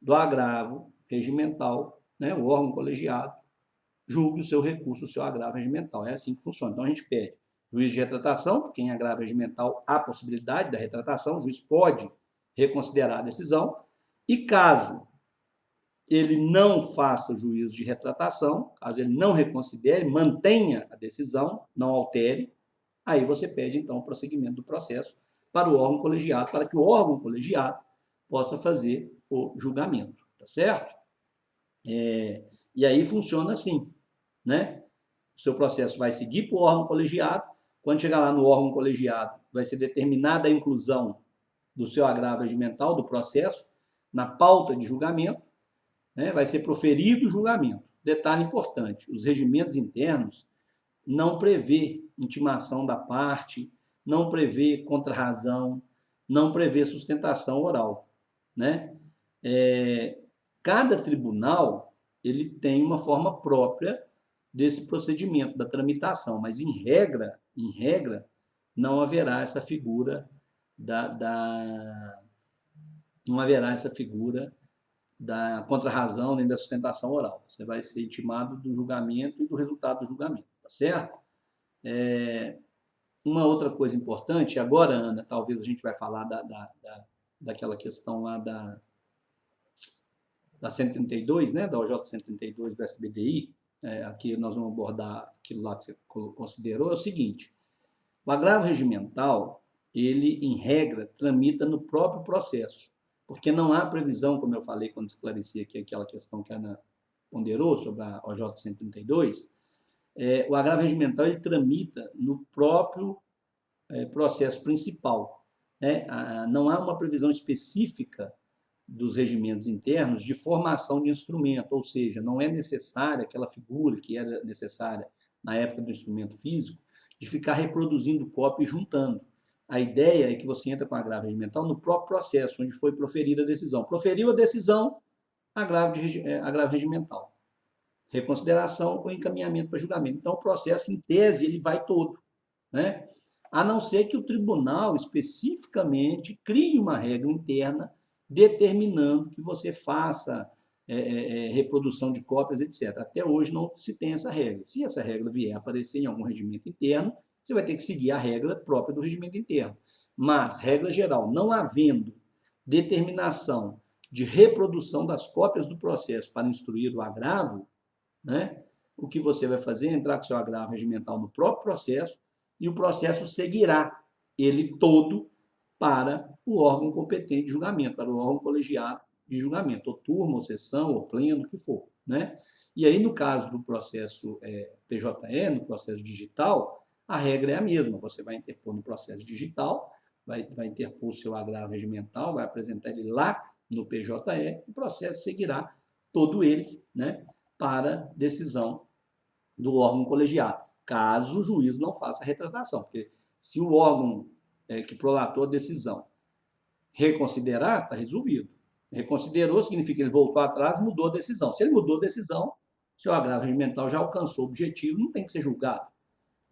[SPEAKER 1] do agravo regimental, né, o órgão colegiado julgue o seu recurso, o seu agravo regimental. É assim que funciona. Então, a gente pede Juiz de retratação, porque em agravo regimental há possibilidade da retratação, o juiz pode reconsiderar a decisão, e caso ele não faça juízo de retratação, caso ele não reconsidere, mantenha a decisão, não altere, aí você pede, então, o prosseguimento do processo para o órgão colegiado, para que o órgão colegiado possa fazer o julgamento, tá certo? E aí funciona assim, né? O seu processo vai seguir para o órgão colegiado, quando chegar lá no órgão colegiado, vai ser determinada a inclusão do seu agravo regimental, do processo, na pauta de julgamento, né? Vai ser proferido o julgamento. Detalhe importante, os regimentos internos não prevê intimação da parte, não prevê contrarrazão, não prevê sustentação oral, né? Cada tribunal ele tem uma forma própria desse procedimento, da tramitação, mas em regra, não haverá essa figura não haverá essa figura da contrarrazão nem da sustentação oral. Você vai ser intimado do julgamento e do resultado do julgamento, tá certo? Uma outra coisa importante, agora, Ana, talvez a gente vai falar daquela questão lá da 132, né, da OJ 132 do SBDI, aqui nós vamos abordar aquilo lá que você considerou, é o seguinte: o agravo regimental, ele, em regra, tramita no próprio processo, porque não há previsão, como eu falei quando esclareci aqui aquela questão que a Ana ponderou sobre a OJ 132, o agravo regimental ele tramita no próprio processo principal, né? Não há uma previsão específica dos regimentos internos de formação de instrumento, ou seja, não é necessária aquela figura que era necessária na época do instrumento físico, de ficar reproduzindo cópia e juntando. A ideia é que você entra com agravo regimental no próprio processo, onde foi proferida a decisão. Proferiu a decisão, agravo regimental. Reconsideração ou encaminhamento para julgamento. Então, o processo, em tese, ele vai todo, né? A não ser que o tribunal, especificamente, crie uma regra interna determinando que você faça reprodução de cópias, etc. Até hoje não se tem essa regra. Se essa regra vier a aparecer em algum regimento interno, você vai ter que seguir a regra própria do regimento interno. Mas, regra geral, não havendo determinação de reprodução das cópias do processo para instruir o agravo, né, o que você vai fazer é entrar com seu agravo regimental no próprio processo e o processo seguirá ele todo para o órgão competente de julgamento, para o órgão colegiado de julgamento, ou turma, ou sessão, ou pleno, o que for, né? E aí, no caso do processo PJE, no processo digital, a regra é a mesma. Você vai interpor no processo digital, vai interpor o seu agravo regimental, vai apresentar ele lá no PJE, e o processo seguirá todo ele, né, para decisão do órgão colegiado, caso o juiz não faça retratação. Porque se o órgão que prolatou a decisão reconsiderar, está resolvido. Reconsiderou significa que ele voltou atrás e mudou a decisão. Se ele mudou a decisão, seu agravo regimental já alcançou o objetivo, não tem que ser julgado,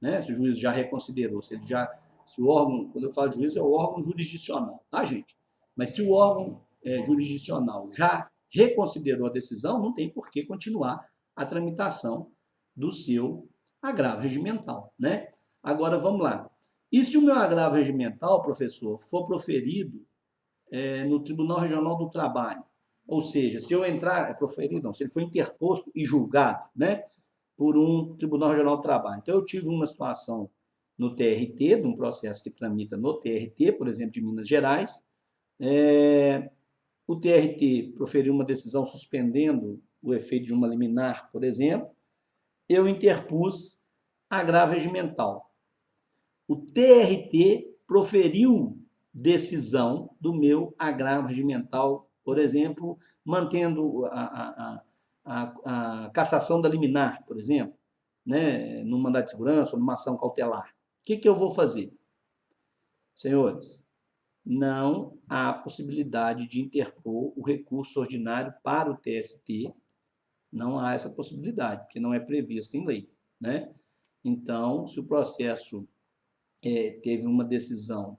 [SPEAKER 1] né? Se o juiz já reconsiderou, se o órgão, quando eu falo juiz, é o órgão jurisdicional, tá, gente? Mas se o órgão jurisdicional já reconsiderou a decisão, não tem por que continuar a tramitação do seu agravo regimental, né? Agora, vamos lá. E se o meu agravo regimental, professor, for proferido no Tribunal Regional do Trabalho? Ou seja, se eu entrar, proferido não, se ele for interposto e julgado, né, por um Tribunal Regional do Trabalho. Então, eu tive uma situação no TRT, de um processo que tramita no TRT, por exemplo, de Minas Gerais. O TRT proferiu uma decisão suspendendo o efeito de uma liminar, por exemplo. Eu interpus agravo regimental. O TRT proferiu decisão do meu agravo regimental, por exemplo, mantendo a cassação da liminar, por exemplo, né, no mandado de segurança ou numa ação cautelar. O que eu vou fazer? Senhores, não há possibilidade de interpor o recurso ordinário para o TST, não há essa possibilidade, porque não é previsto em lei, né? Então, se o processo teve uma decisão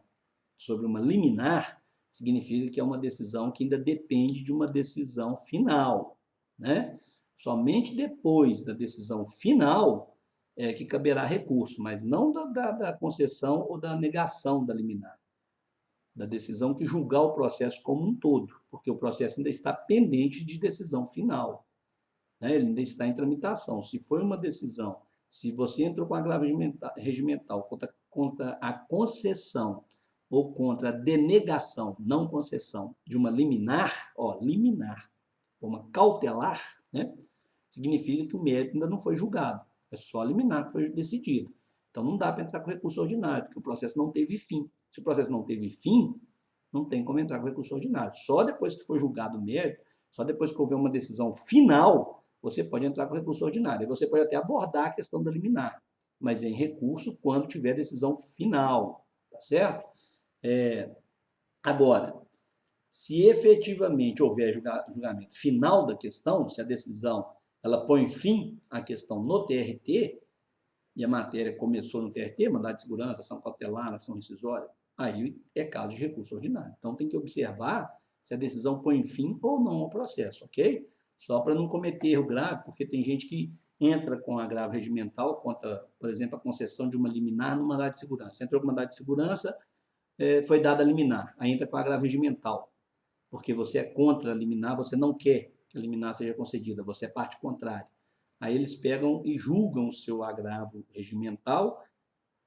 [SPEAKER 1] sobre uma liminar, significa que é uma decisão que ainda depende de uma decisão final, né? Somente depois da decisão final que caberá recurso, mas não da concessão ou da negação da liminar, da decisão que julgar o processo como um todo, porque o processo ainda está pendente de decisão final, né? Ele ainda está em tramitação. Se foi uma decisão, se você entrou com agravo regimental contra a concessão ou contra a denegação, não concessão, de uma liminar, liminar, uma cautelar, né? Significa que o mérito ainda não foi julgado, é só liminar que foi decidido. Então não dá para entrar com recurso ordinário, porque o processo não teve fim. Se o processo não teve fim, não tem como entrar com recurso ordinário. Só depois que for julgado o mérito, só depois que houver uma decisão final, você pode entrar com recurso ordinário. E você pode até abordar a questão da liminar, mas em recurso quando tiver decisão final, tá certo? Agora, se efetivamente houver julgamento final da questão, se a decisão ela põe fim à questão no TRT, e a matéria começou no TRT, mandado de segurança, ação cautelar, ação rescisória, aí é caso de recurso ordinário. Então tem que observar se a decisão põe fim ou não ao processo, ok? Só para não cometer erro grave, porque tem gente que entra com agravo regimental contra, por exemplo, a concessão de uma liminar no mandado de segurança. Entrou com mandado de segurança, foi dada a liminar, aí entra com agravo regimental, porque você é contra a liminar, você não quer que a liminar seja concedida, você é parte contrária. Aí eles pegam e julgam o seu agravo regimental,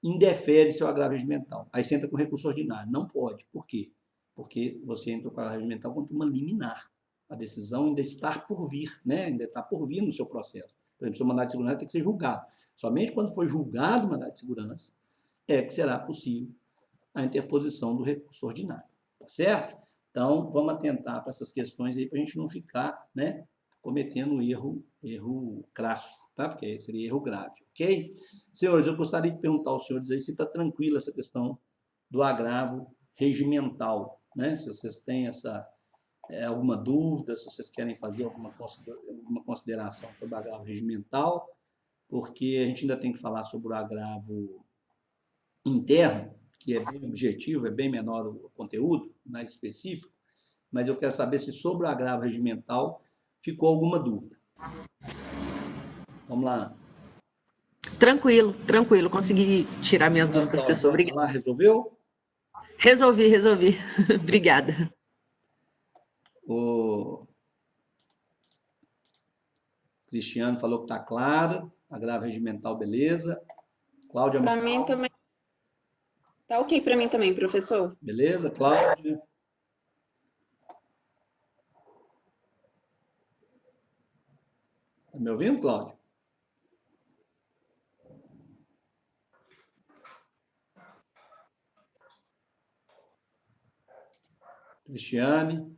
[SPEAKER 1] indefere seu agravo regimental. Aí você entra com recurso ordinário. Não pode. Por quê? Porque você entra com agravo regimental contra uma liminar. A decisão ainda está por vir, né? Ainda está por vir no seu processo. Por exemplo, seu mandado de segurança tem que ser julgado. Somente quando for julgado o mandado de segurança é que será possível a interposição do recurso ordinário. Tá certo? Então, vamos atentar para essas questões aí para a gente não ficar, né, cometendo erro crasso, tá? Porque seria erro grave, ok? Senhores, eu gostaria de perguntar aos senhores aí se está tranquila essa questão do agravo regimental, né? Se vocês têm alguma dúvida, se vocês querem fazer alguma consideração sobre o agravo regimental, porque a gente ainda tem que falar sobre o agravo interno, que é bem objetivo, é bem menor o conteúdo, mais específico, mas eu quero saber se sobre o agravo regimental ficou alguma dúvida. Vamos lá.
[SPEAKER 2] Tranquilo, consegui tirar minhas dúvidas, professor.
[SPEAKER 1] Vamos lá, resolveu?
[SPEAKER 2] Resolvi. Obrigada.
[SPEAKER 1] O Cristiano falou que está claro, agravo regimental, beleza. Cláudia.
[SPEAKER 3] Para mim também. Tá ok para mim também, professor.
[SPEAKER 1] Beleza, Cláudia. Está me ouvindo, Cláudio? Cristiane.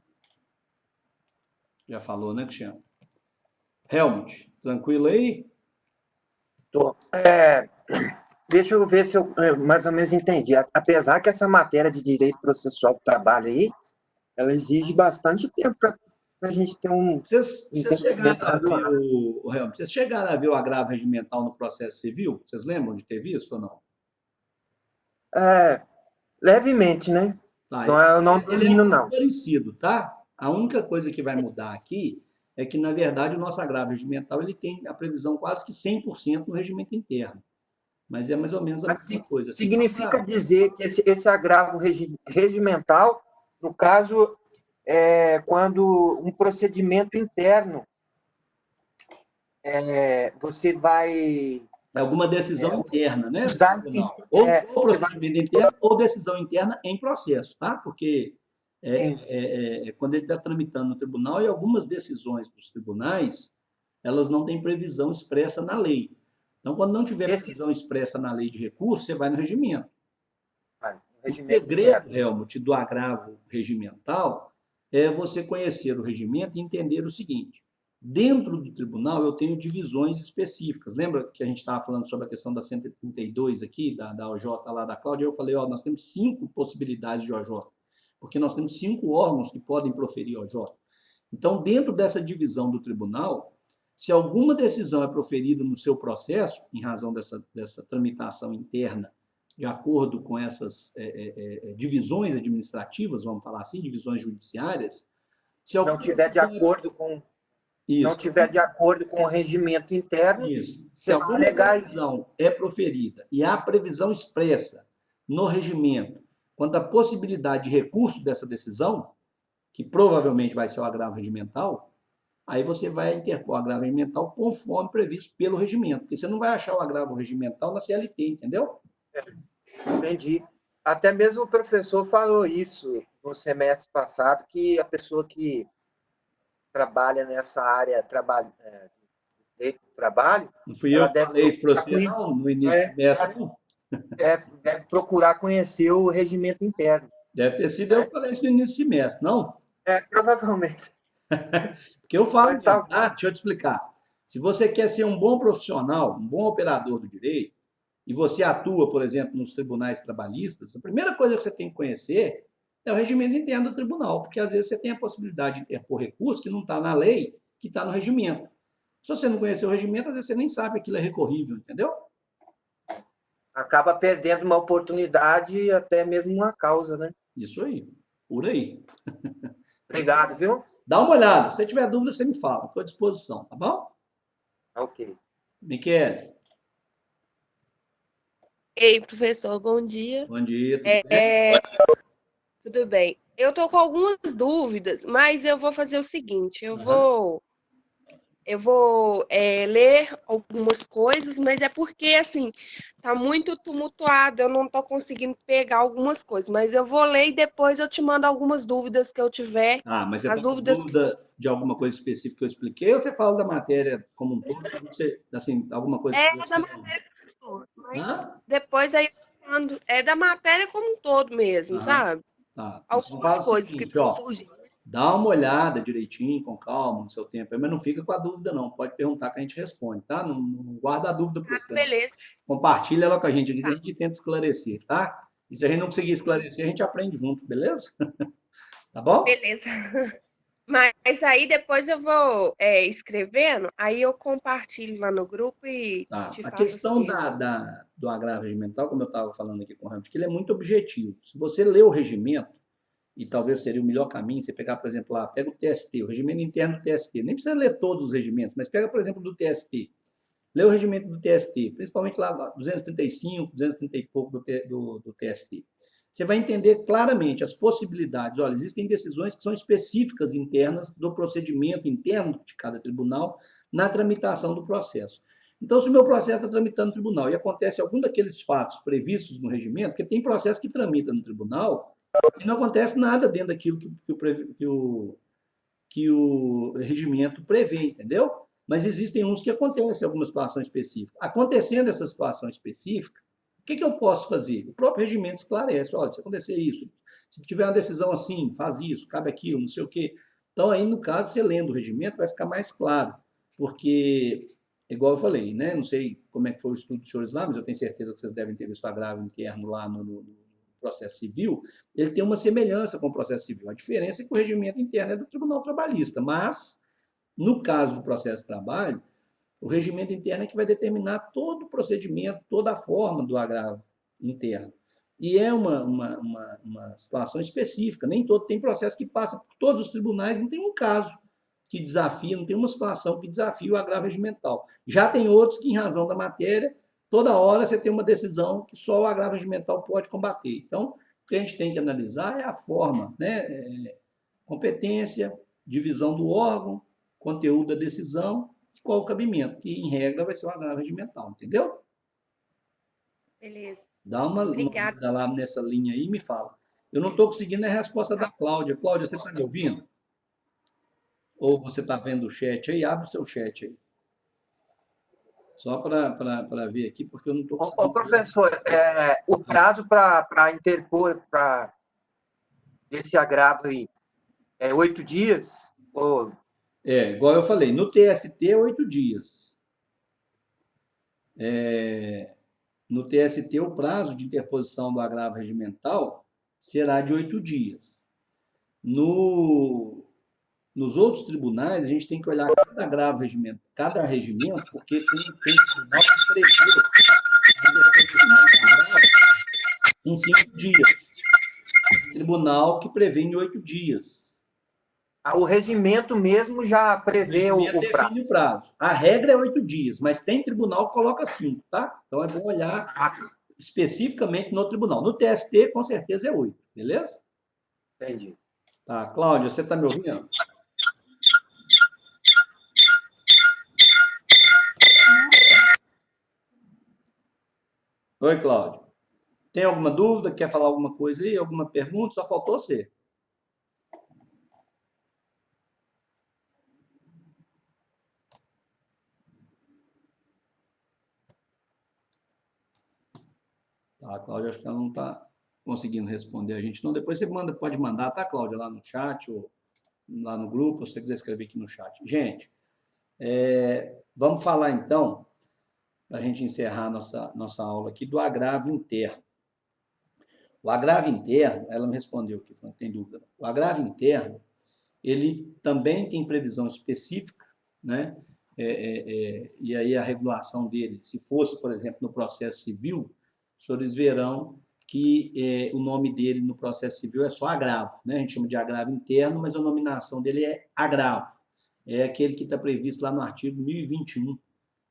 [SPEAKER 1] Já falou, né, Cristiane? Helmut, tranquilo aí?
[SPEAKER 4] Tô. Deixa eu ver se eu mais ou menos entendi. Apesar que essa matéria de direito processual do trabalho aí, ela exige bastante tempo para a gente ter um
[SPEAKER 1] entendimento razoável. Helmut, vocês chegaram a ver o agravo regimental no processo civil? Vocês lembram de ter visto ou não?
[SPEAKER 4] Levemente, né?
[SPEAKER 1] Tá,
[SPEAKER 4] então eu não domino, não.
[SPEAKER 1] Parecido, tá? A única coisa que vai mudar aqui é que, na verdade, o nosso agravo regimental ele tem a previsão quase que 100% no regimento interno. Mas é mais ou menos a mesma coisa.
[SPEAKER 4] Significa dizer que esse agravo regimental, no caso, é quando um procedimento interno você vai...
[SPEAKER 1] alguma decisão interna, né?
[SPEAKER 4] Ou
[SPEAKER 1] procedimento interno ou decisão interna em processo, tá? Porque quando ele está tramitando no tribunal, e algumas decisões dos tribunais, elas não têm previsão expressa na lei. Então, quando não tiver previsão expressa na lei de recurso, você vai no regimento. O segredo, Helmut, do agravo regimental é você conhecer o regimento e entender o seguinte: dentro do tribunal eu tenho divisões específicas. Lembra que a gente estava falando sobre a questão da 132 aqui, da OJ lá da Cláudia? Eu falei, nós temos 5 possibilidades de OJ, porque nós temos 5 órgãos que podem proferir OJ. Então, dentro dessa divisão do tribunal, se alguma decisão é proferida no seu processo, em razão dessa tramitação interna, de acordo com essas divisões administrativas, vamos falar assim, divisões judiciárias, se
[SPEAKER 4] não tiver de acordo com... não
[SPEAKER 1] Isso.
[SPEAKER 4] tiver de acordo com o regimento interno,
[SPEAKER 1] Isso. Se
[SPEAKER 4] você vai
[SPEAKER 1] alguma
[SPEAKER 4] alegar isso.
[SPEAKER 1] decisão é proferida e há previsão expressa no regimento quanto à possibilidade de recurso dessa decisão, que provavelmente vai ser o agravo regimental, aí você vai interpor o agravo regimental conforme previsto pelo regimento, porque você não vai achar o agravo regimental na CLT, entendeu?
[SPEAKER 4] Entendi. Até mesmo o professor falou isso no semestre passado, que a pessoa que trabalha nessa área de trabalho,
[SPEAKER 1] Não fui eu
[SPEAKER 4] ela
[SPEAKER 1] que falei isso para você, não, no início do mês, não?
[SPEAKER 4] deve procurar conhecer o regimento interno.
[SPEAKER 1] Deve ter sido eu que falei isso no início do semestre, não?
[SPEAKER 4] Provavelmente.
[SPEAKER 1] Porque eu falo
[SPEAKER 4] Mas tá
[SPEAKER 1] mesmo, tá? Deixa eu te explicar. Se você quer ser um bom profissional, um bom operador do direito, e você atua, por exemplo, nos tribunais trabalhistas, a primeira coisa que você tem que conhecer é o regimento interno do tribunal, porque às vezes você tem a possibilidade de interpor recurso que não está na lei, que está no regimento. Se você não conhecer o regimento, às vezes você nem sabe que aquilo é recorrível, entendeu?
[SPEAKER 4] acaba perdendo uma oportunidade e até mesmo uma causa, né?
[SPEAKER 1] Isso aí, por aí.
[SPEAKER 4] Obrigado, viu?
[SPEAKER 1] Dá uma olhada. Se você tiver dúvida, você me fala. Estou à disposição, tá bom?
[SPEAKER 4] Ok.
[SPEAKER 1] Miquel,
[SPEAKER 5] Ei, professor, bom dia.
[SPEAKER 1] bom dia, tudo bem?
[SPEAKER 5] Tudo bem? Eu estou com algumas dúvidas, mas eu vou fazer o seguinte, eu vou ler algumas coisas, mas é porque, assim, tá muito tumultuado, eu não estou conseguindo pegar algumas coisas, mas eu vou ler e depois eu te mando algumas dúvidas que eu tiver,
[SPEAKER 1] Ah, mas você
[SPEAKER 5] as
[SPEAKER 1] está com
[SPEAKER 5] dúvidas que for.
[SPEAKER 1] dúvida de alguma coisa específica que eu expliquei ou você fala da matéria como um todo? Você, assim, alguma coisa que
[SPEAKER 5] É da
[SPEAKER 1] você...
[SPEAKER 5] matéria como um todo, mas
[SPEAKER 1] Hã?
[SPEAKER 5] depois aí eu te mando, é da matéria como um todo mesmo,
[SPEAKER 1] Aham,
[SPEAKER 5] sabe?
[SPEAKER 1] tá. Então
[SPEAKER 5] Algumas
[SPEAKER 1] fala o
[SPEAKER 5] coisas que
[SPEAKER 1] seguinte,
[SPEAKER 5] estão
[SPEAKER 1] ó.
[SPEAKER 5] surgindo.
[SPEAKER 1] Dá uma olhada direitinho, com calma, no seu tempo, aí, mas não fica com a dúvida, não. Pode perguntar que a gente responde, tá? Não guarda a dúvida para
[SPEAKER 5] Ah,
[SPEAKER 1] você, não.
[SPEAKER 5] beleza.
[SPEAKER 1] Compartilha ela com a gente aqui que a
[SPEAKER 5] Tá.
[SPEAKER 1] gente tenta esclarecer, tá? E se a gente não conseguir esclarecer, a gente aprende junto, beleza? Tá bom?
[SPEAKER 5] Beleza. Mas aí depois eu vou escrevendo, aí eu compartilho lá no grupo e
[SPEAKER 1] Tá.
[SPEAKER 5] te
[SPEAKER 1] A
[SPEAKER 5] faço as
[SPEAKER 1] questão
[SPEAKER 5] perguntas.
[SPEAKER 1] do agravo regimental, como eu estava falando aqui com o Ramos, que ele é muito objetivo. Se você lê o regimento, e talvez seria o melhor caminho, você pegar, por exemplo, lá, pega o TST, o regimento interno do TST. Nem precisa ler todos os regimentos, mas pega, por exemplo, do TST. Lê o regimento do TST, principalmente lá 235, 230 e pouco do TST. Você vai entender claramente as possibilidades. Olha, existem decisões que são específicas internas do procedimento interno de cada tribunal na tramitação do processo. Então, se o meu processo está tramitando no tribunal e acontece algum daqueles fatos previstos no regimento, porque tem processo que tramita no tribunal e não acontece nada dentro daquilo que o regimento prevê, entendeu? Mas existem uns que acontecem alguma situação específica. Acontecendo essa situação específica, o que eu posso fazer? O próprio regimento esclarece, olha, se acontecer isso, se tiver uma decisão assim, faz isso, cabe aquilo, não sei o quê. Então, aí, no caso, você lendo o regimento, vai ficar mais claro, porque, igual eu falei, né? Não sei como é que foi o estudo dos senhores lá, mas eu tenho certeza que vocês devem ter visto o agravo interno lá no processo civil, ele tem uma semelhança com o processo civil. A diferença é que o regimento interno é do Tribunal Trabalhista, mas, no caso do processo de trabalho, o regimento interno é que vai determinar todo o procedimento, toda a forma do agravo interno. E é uma situação específica. Nem todo tem processo que passa por todos os tribunais, não tem um caso que desafia, não tem uma situação que desafia o agravo regimental. Já tem outros que, em razão da matéria, toda hora você tem uma decisão que só o agravo regimental pode combater. Então, o que a gente tem que analisar é a forma, né? Competência, divisão do órgão, conteúdo da decisão e qual o cabimento, que em regra vai ser o agravo regimental, entendeu?
[SPEAKER 5] Beleza.
[SPEAKER 1] Dá uma
[SPEAKER 5] Obrigada.
[SPEAKER 1] olhada lá nessa linha aí e me fala. Eu não estou conseguindo a resposta da Cláudia. Cláudia, você está me ouvindo? Ou você está vendo o chat aí? Abre o seu chat aí. Só para ver aqui, porque eu não estou conseguindo.
[SPEAKER 4] Ô, professor, o prazo para interpor, para esse agravo aí, é 8 dias? Ou
[SPEAKER 1] Igual eu falei, no TST é 8 dias. No TST, o prazo de interposição do agravo regimental será de 8 dias. Nos outros tribunais, a gente tem que olhar cada regimento, porque tem tribunal que prevê a interposição do agravo em 5 dias. Tem tribunal que prevê em 8 dias.
[SPEAKER 4] O regimento mesmo já prevê
[SPEAKER 1] O
[SPEAKER 4] o
[SPEAKER 1] regimento
[SPEAKER 4] prazo.
[SPEAKER 1] define o prazo. A regra é 8 dias, mas tem tribunal que coloca 5, tá? Então é bom olhar especificamente no tribunal. No TST, com certeza, é 8, beleza?
[SPEAKER 4] Entendi.
[SPEAKER 1] Tá, Cláudia, você está me ouvindo? Oi, Cláudio. Tem alguma dúvida? Quer falar alguma coisa aí? Alguma pergunta? Só faltou você. Tá, Cláudia, acho que ela não está conseguindo responder a gente. Não, depois você manda, pode mandar, tá, Cláudia, lá no chat ou lá no grupo, se você quiser escrever aqui no chat. Gente, vamos falar então, para a gente encerrar nossa aula aqui, do agravo interno. O agravo interno, ela me respondeu aqui, não tem dúvida. O agravo interno, ele também tem previsão específica, né? E aí a regulação dele, se fosse, por exemplo, no processo civil, os senhores verão que o nome dele no processo civil é só agravo, né? A gente chama de agravo interno, mas a nominação dele é agravo. É aquele que está previsto lá no artigo 1021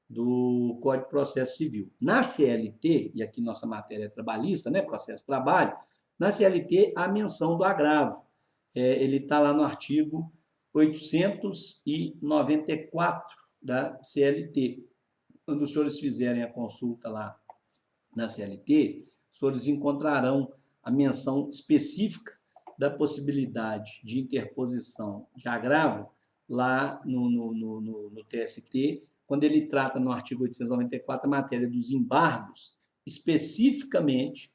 [SPEAKER 1] do Código de Processo Civil. Na CLT, e aqui nossa matéria é trabalhista, né? Processo de trabalho, na CLT há menção do agravo. Ele está lá no artigo 894 da CLT. Quando os senhores fizerem a consulta lá na CLT, os senhores encontrarão a menção específica da possibilidade de interposição de agravo lá no TST, quando ele trata no artigo 894 a matéria dos embargos, especificamente,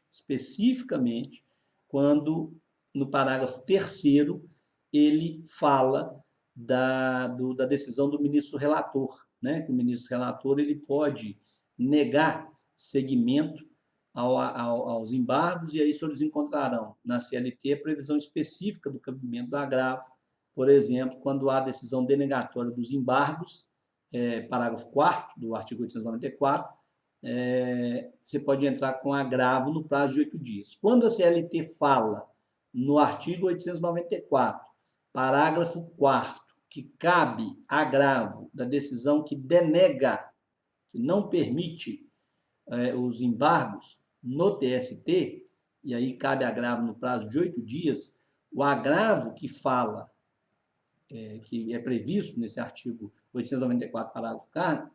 [SPEAKER 1] quando no parágrafo 3º ele fala da decisão do ministro relator, né? Que o ministro relator ele pode negar seguimento aos embargos, e aí os senhores encontrarão na CLT a previsão específica do cabimento do agravo, por exemplo, quando há decisão denegatória dos embargos, parágrafo 4º do artigo 894, você pode entrar com agravo no prazo de 8 dias. Quando a CLT fala no artigo 894, parágrafo 4º, que cabe agravo da decisão que denega, que não permite os embargos no TST, e aí cabe agravo no prazo de 8 dias, o agravo que fala, que é previsto nesse artigo 894, parágrafo 4º,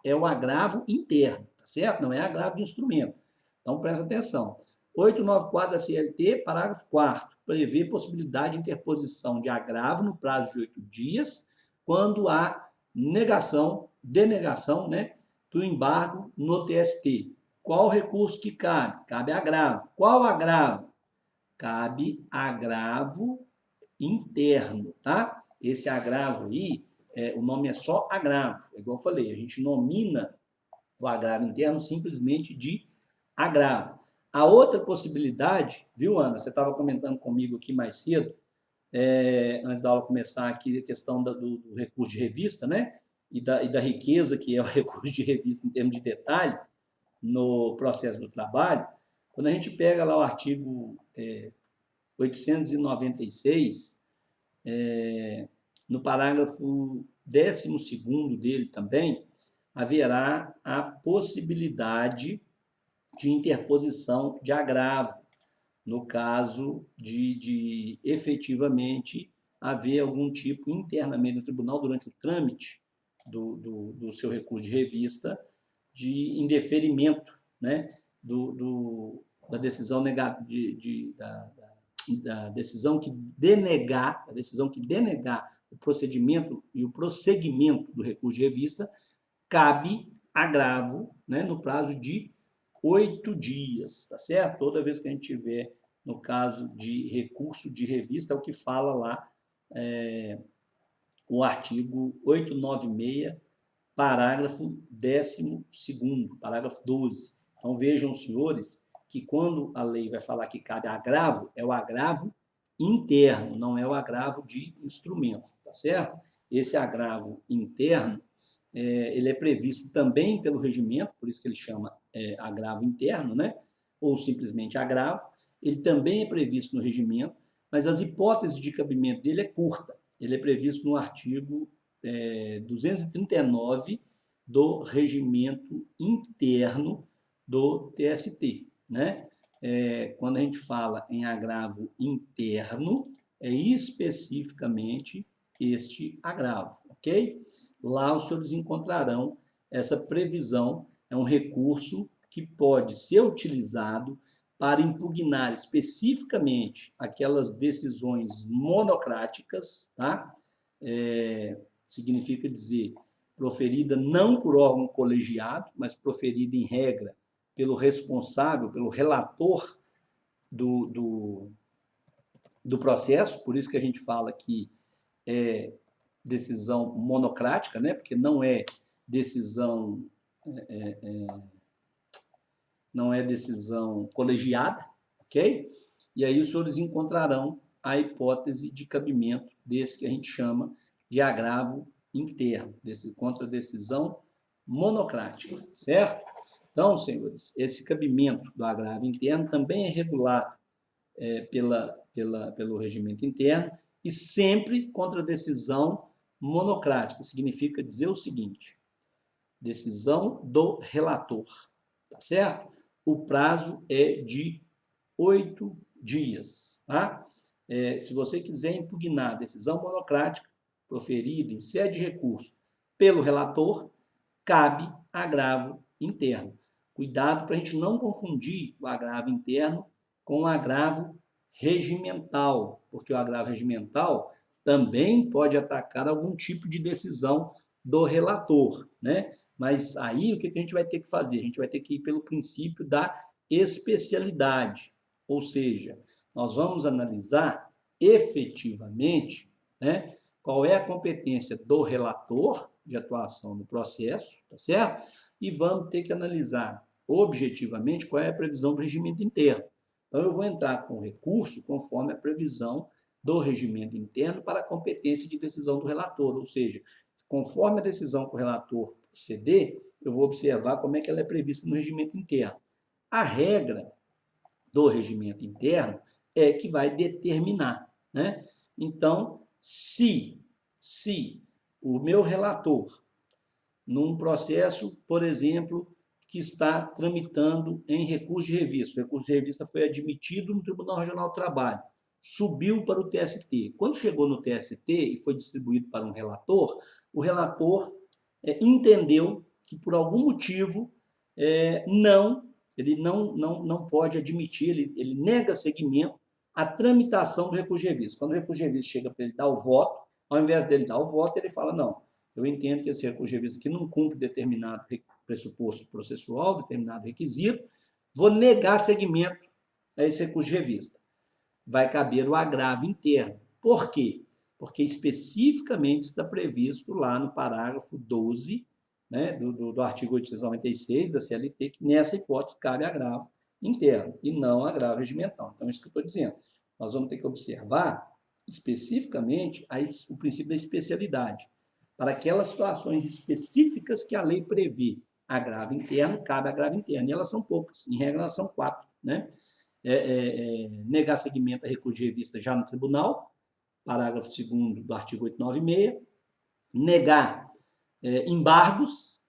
[SPEAKER 1] é o agravo interno, tá certo? Não é agravo de instrumento. Então, presta atenção. 894 da CLT, parágrafo 4º, prevê possibilidade de interposição de agravo no prazo de 8 dias, quando há denegação, né, do embargo no TST. Qual recurso que cabe? Cabe agravo. Qual agravo? Cabe agravo interno, tá? Esse agravo aí, o nome é só agravo. Igual eu falei, a gente nomina o agravo interno simplesmente de agravo. A outra possibilidade, viu, Ana? Você estava comentando comigo aqui mais cedo, antes da aula começar aqui, a questão do recurso de revista, né? E da riqueza que é o recurso de revista em termos de detalhe no processo do trabalho. Quando a gente pega lá o artigo 896, no parágrafo 12º dele também, haverá a possibilidade de interposição de agravo, no caso de efetivamente haver algum tipo internamente no tribunal, durante o trâmite do seu recurso de revista, de indeferimento, né, da decisão da decisão que denegar o procedimento e o prosseguimento do recurso de revista, cabe agravo, né, no prazo de 8 dias, tá certo? Toda vez que a gente tiver, no caso de recurso de revista, é o que fala lá o artigo 896, parágrafo 12º, parágrafo 12. Então, vejam, senhores, que quando a lei vai falar que cabe agravo, é o agravo interno, não é o agravo de instrumento, tá certo? Esse agravo interno, ele é previsto também pelo regimento, por isso que ele chama agravo interno, né? Ou simplesmente agravo. Ele também é previsto no regimento, mas as hipóteses de cabimento dele é curta. Ele é previsto no artigo 239 do regimento interno do TST, né? Quando a gente fala em agravo interno, é especificamente este agravo, ok? Lá os senhores encontrarão essa previsão, é um recurso que pode ser utilizado para impugnar especificamente aquelas decisões monocráticas, tá? Significa dizer, proferida não por órgão colegiado, mas proferida em regra pelo responsável, pelo relator do processo, por isso que a gente fala que é decisão monocrática, né? Porque não é decisão colegiada, ok? E aí os senhores encontrarão a hipótese de cabimento desse que a gente chama de agravo interno, contra decisão monocrática, certo? Então, senhores, esse cabimento do agravo interno também é regulado pelo regimento interno e sempre contra decisão monocrática. Significa dizer o seguinte: decisão do relator, tá certo? O prazo é de 8 dias, tá? Se você quiser impugnar a decisão monocrática proferida em sede de recurso pelo relator, cabe agravo interno. Cuidado para a gente não confundir o agravo interno com o agravo regimental, porque o agravo regimental também pode atacar algum tipo de decisão do relator, né? Mas aí o que a gente vai ter que fazer? A gente vai ter que ir pelo princípio da especialidade, ou seja, nós vamos analisar efetivamente, né, qual é a competência do relator de atuação no processo, tá certo? E vamos ter que analisar objetivamente qual é a previsão do regimento interno. Então, eu vou entrar com recurso conforme a previsão do regimento interno para a competência de decisão do relator, ou seja, conforme a decisão que o relator proceder, eu vou observar como é que ela é prevista no regimento interno. A regra do regimento interno é que vai determinar, né? Então, se o meu relator, num processo, por exemplo, que está tramitando em recurso de revista, o recurso de revista foi admitido no Tribunal Regional do Trabalho, subiu para o TST. Quando chegou no TST e foi distribuído para um relator, o relator entendeu que, por algum motivo, ele não pode admitir, ele nega seguimento à tramitação do recurso de revista. Quando o recurso de revista chega para ele dar o voto, ao invés dele dar o voto, ele fala, não, eu entendo que esse recurso de revista aqui não cumpre determinado pressuposto processual, determinado requisito, vou negar seguimento a esse recurso de revista. Vai caber o agravo interno. Por quê? Porque especificamente está previsto lá no parágrafo 12, né, do artigo 896 da CLT, que nessa hipótese cabe agravo interno e não agravo regimental. Então, é isso que eu estou dizendo. Nós vamos ter que observar especificamente o princípio da especialidade. Para aquelas situações específicas que a lei prevê agravo interno, cabe agravo interno. E elas são poucas, em regra elas são 4, né? Negar seguimento a recurso de revista já no tribunal, parágrafo 2º do artigo 896, negar embargos,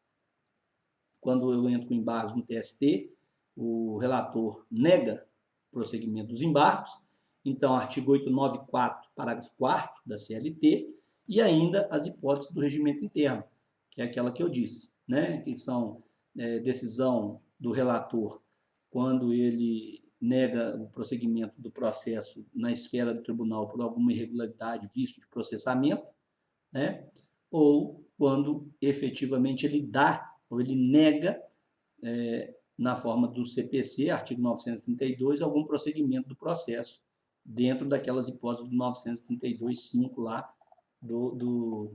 [SPEAKER 1] quando eu entro com embargos no TST, o relator nega o prosseguimento dos embargos, então artigo 894, parágrafo 4º da CLT, e ainda as hipóteses do regimento interno, que é aquela que eu disse, né? Que são decisão do relator quando ele nega o prosseguimento do processo na esfera do tribunal por alguma irregularidade, vício de processamento, né? Ou quando efetivamente ele dá ou ele nega, na forma do CPC, artigo 932, algum prosseguimento do processo dentro daquelas hipóteses do 932.5 lá do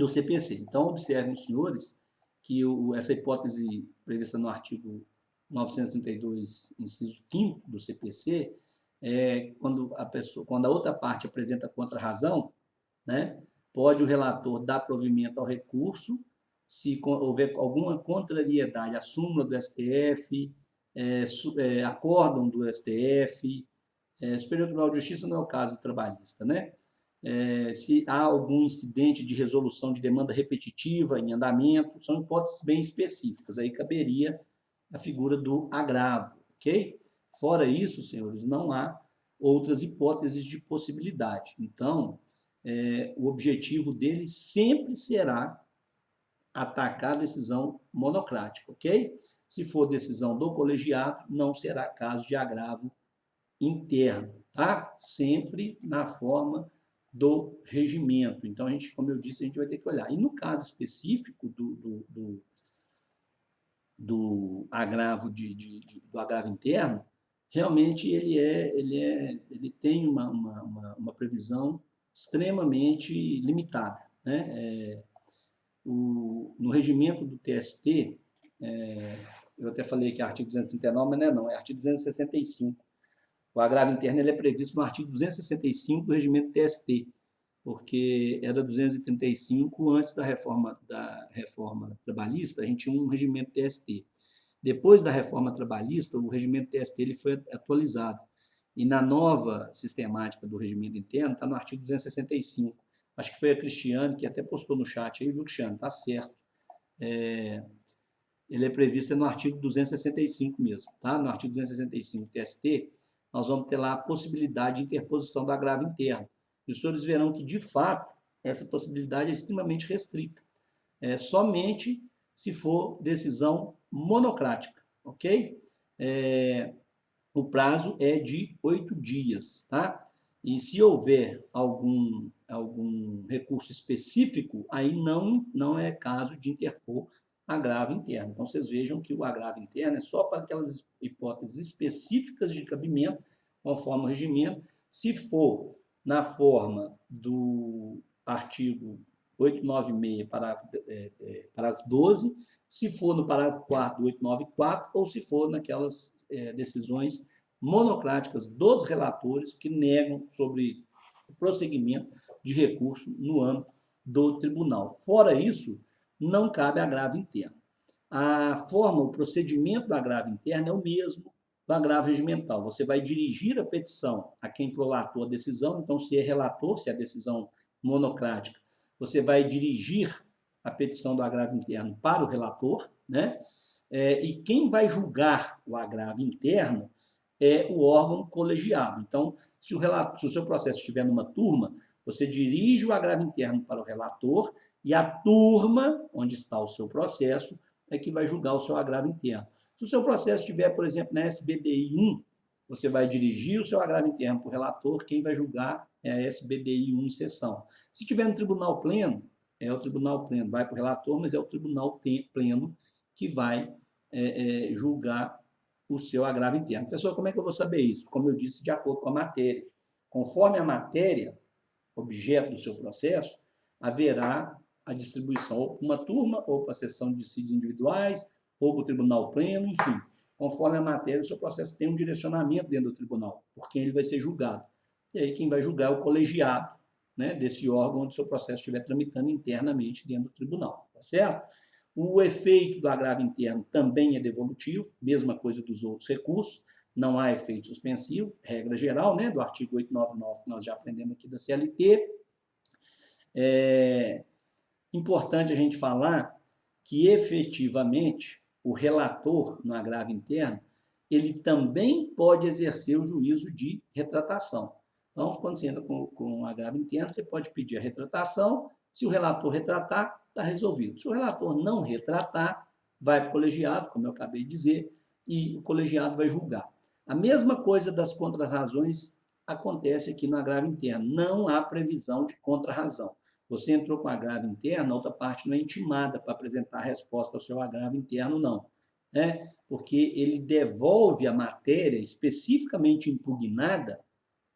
[SPEAKER 1] CPC. Então, observem, senhores, que essa hipótese prevista no artigo 932, inciso 5º do CPC, quando a outra parte apresenta contra-razão, né, pode o relator dar provimento ao recurso, se houver alguma contrariedade à súmula do STF, acórdão do STF, Superior Tribunal de Justiça não é o caso trabalhista, né? Se há algum incidente de resolução de demanda repetitiva em andamento, são hipóteses bem específicas, aí caberia a figura do agravo, ok? Fora isso, senhores, não há outras hipóteses de possibilidade. Então, o objetivo dele sempre será atacar a decisão monocrática, ok? Se for decisão do colegiado, não será caso de agravo interno, tá? Sempre na forma do regimento. Então, a gente, como eu disse, a gente vai ter que olhar. E no caso específico do agravo do agravo interno, realmente ele tem uma previsão extremamente limitada, né? No regimento do TST, eu até falei que é artigo 239, mas não é artigo 265. O agravo interno ele é previsto no artigo 265 do regimento TST, porque era 235 antes da reforma trabalhista, a gente tinha um regimento TST. Depois da reforma trabalhista, o regimento TST ele foi atualizado. E na nova sistemática do regimento interno, está no artigo 265. Acho que foi a Cristiane que até postou no chat aí, viu, Cristiane? Está certo. Ele é previsto no artigo 265 mesmo, tá? No artigo 265 do TST, nós vamos ter lá a possibilidade de interposição do agravo interno. E os senhores verão que, de fato, essa possibilidade é extremamente restrita. Somente se for decisão monocrática, ok? O prazo é de 8 dias, tá? E se houver algum recurso específico, aí não é caso de interpor agravo interno. Então, vocês vejam que o agravo interno é só para aquelas hipóteses específicas de cabimento, conforme o regimento. Se for na forma do artigo 896, parágrafo 12, se for no parágrafo 4º do 894, ou se for naquelas decisões monocráticas dos relatores que negam sobre o prosseguimento de recurso no âmbito do tribunal. Fora isso, não cabe agravo interno. A forma, o procedimento do agravo interno é o mesmo do agravo regimental. Você vai dirigir a petição a quem prolatou a decisão, então, se é relator, se é a decisão monocrática, você vai dirigir a petição do agravo interno para o relator, né? E quem vai julgar o agravo interno é o órgão colegiado. Então, se o seu processo estiver numa turma, você dirige o agravo interno para o relator e a turma, onde está o seu processo, é que vai julgar o seu agravo interno. Se o seu processo estiver, por exemplo, na SBDI 1, você vai dirigir o seu agravo interno para o relator, quem vai julgar é a SBDI 1 em sessão. Se estiver no tribunal pleno, é o tribunal pleno, vai para o relator, mas é o tribunal pleno que vai julgar o seu agravo interno. Professor, como é que eu vou saber isso? Como eu disse, de acordo com a matéria. Conforme a matéria, objeto do seu processo, haverá a distribuição ou para uma turma, ou para a sessão de dissídios individuais, ou para o tribunal pleno, enfim. Conforme a matéria, o seu processo tem um direcionamento dentro do tribunal, por quem ele vai ser julgado. E aí quem vai julgar é o colegiado, né, desse órgão onde o seu processo estiver tramitando internamente dentro do tribunal, tá certo? O efeito do agravo interno também é devolutivo, mesma coisa dos outros recursos, não há efeito suspensivo, regra geral, né, do artigo 899 que nós já aprendemos aqui da CLT. Importante a gente falar que, efetivamente, o relator no agravo interno, ele também pode exercer o juízo de retratação. Então, quando você entra com um agravo interno, você pode pedir a retratação, se o relator retratar, está resolvido. Se o relator não retratar, vai para o colegiado, como eu acabei de dizer, e o colegiado vai julgar. A mesma coisa das contrarrazões acontece aqui no agravo interno. Não há previsão de contrarrazão. Você entrou com agravo interno, a outra parte não é intimada para apresentar a resposta ao seu agravo interno, não. Né? Porque ele devolve a matéria especificamente impugnada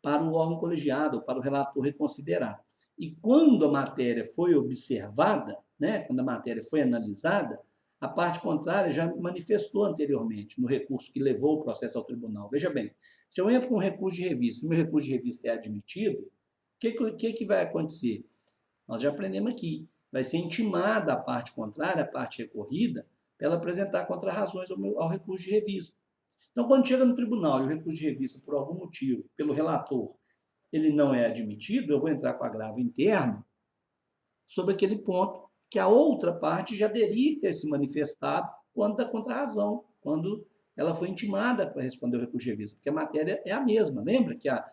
[SPEAKER 1] para o órgão colegiado, ou para o relator reconsiderar. E quando a matéria foi observada, né, quando a matéria foi analisada, a parte contrária já manifestou anteriormente no recurso que levou o processo ao tribunal. Veja bem, se eu entro com um recurso de revista e o meu recurso de revista é admitido, o que vai acontecer? Nós já aprendemos aqui. Vai ser intimada a parte contrária, a parte recorrida, para ela apresentar contrarrazões ao recurso de revista. Então, quando chega no tribunal e o recurso de revista, por algum motivo, pelo relator, ele não é admitido, eu vou entrar com agravo interno sobre aquele ponto que a outra parte já deveria ter se manifestado quanto à contrarrazão, quando ela foi intimada para responder o recurso de revista, porque a matéria é a mesma. Lembra que a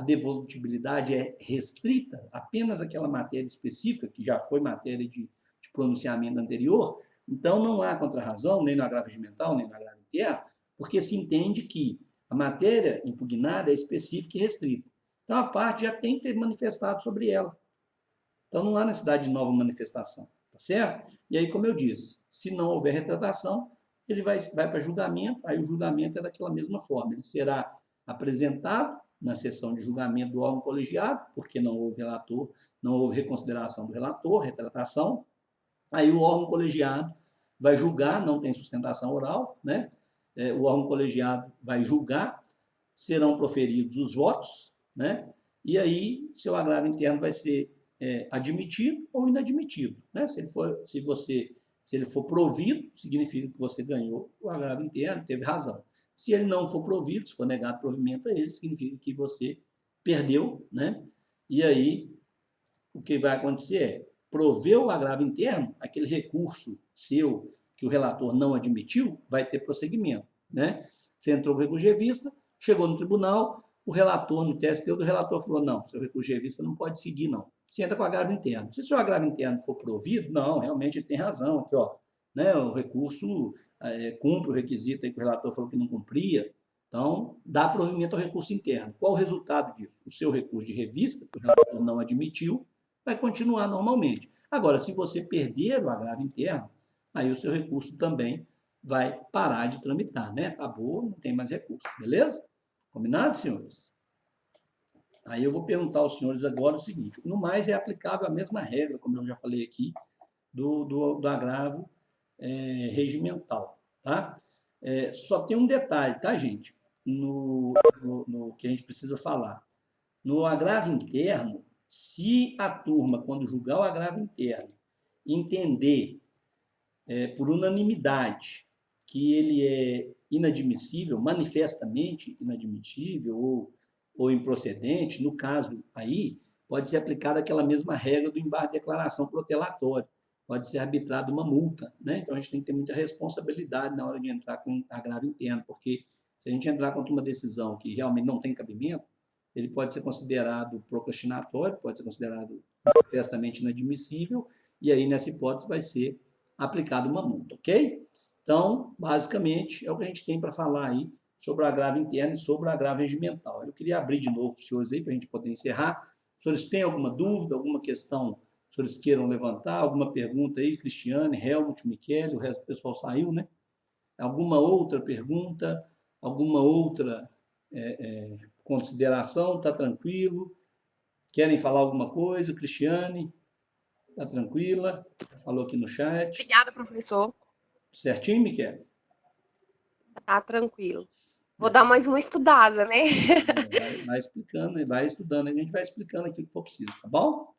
[SPEAKER 1] devolutibilidade é restrita apenas àquela matéria específica, que já foi matéria de pronunciamento anterior? Então, não há contrarrazão, nem no agravo regimental, nem no agravo interno, porque se entende que a matéria impugnada é específica e restrita. Então, a parte já tem que ter manifestado sobre ela. Então, não há necessidade de nova manifestação, tá certo? E aí, como eu disse, se não houver retratação, ele vai para julgamento, aí o julgamento é daquela mesma forma. Ele será apresentado na sessão de julgamento do órgão colegiado, porque não houve relator, não houve reconsideração do relator, retratação. Aí o órgão colegiado vai julgar, não tem sustentação oral, né? O órgão colegiado vai julgar, serão proferidos os votos, né? E aí seu agravo interno vai ser admitido ou inadmitido, né? Se ele for provido, significa que você ganhou o agravo interno, teve razão. Se ele não for provido, se for negado provimento a ele, significa que você perdeu, né? E aí o que vai acontecer é proveu o agravo interno, aquele recurso seu que o relator não admitiu, vai ter prosseguimento, né? Você entrou com recurso de revista, chegou no tribunal, o relator, no TST, o relator falou, não, seu recurso de revista não pode seguir, não. Você entra com agravo interno. Se o seu agravo interno for provido, não, realmente ele tem razão, aqui, ó, né, o recurso cumpre o requisito aí que o relator falou que não cumpria, então dá provimento ao recurso interno. Qual o resultado disso? O seu recurso de revista, que o relator não admitiu, vai continuar normalmente. Agora, se você perder o agravo interno, aí o seu recurso também vai parar de tramitar, né? Acabou, não tem mais recurso, beleza? Combinado, senhores? Aí eu vou perguntar aos senhores agora o seguinte, no mais é aplicável a mesma regra, como eu já falei aqui, do agravo regimental, tá? Só tem um detalhe, tá, gente? No que a gente precisa falar. No agravo interno, se a turma, quando julgar o agravo interno, entender por unanimidade que ele é inadmissível, manifestamente inadmissível ou improcedente, no caso aí, pode ser aplicada aquela mesma regra do embargo de declaração protelatória, pode ser arbitrada uma multa, né? Então a gente tem que ter muita responsabilidade na hora de entrar com agravo interno, porque se a gente entrar contra uma decisão que realmente não tem cabimento, ele pode ser considerado procrastinatório, pode ser considerado manifestamente inadmissível, e aí nessa hipótese vai ser aplicada uma multa, ok? Então, basicamente, é o que a gente tem para falar aí sobre o agravo interno e sobre o agravo regimental. Eu queria abrir de novo para os senhores aí, para a gente poder encerrar. Os senhores têm alguma dúvida, alguma questão que os senhores queiram levantar, alguma pergunta aí, Cristiane, Helmut, Michele, o resto do pessoal saiu, né? Alguma outra pergunta, alguma outra consideração? Está tranquilo? Querem falar alguma coisa? Cristiane? Está tranquila? Falou aqui no chat.
[SPEAKER 5] Obrigada, professor.
[SPEAKER 1] Certinho, Michele?
[SPEAKER 5] Tá tranquilo. Vou dar mais uma estudada, né?
[SPEAKER 1] Vai explicando, vai estudando, a gente vai explicando aqui o que for preciso, tá bom?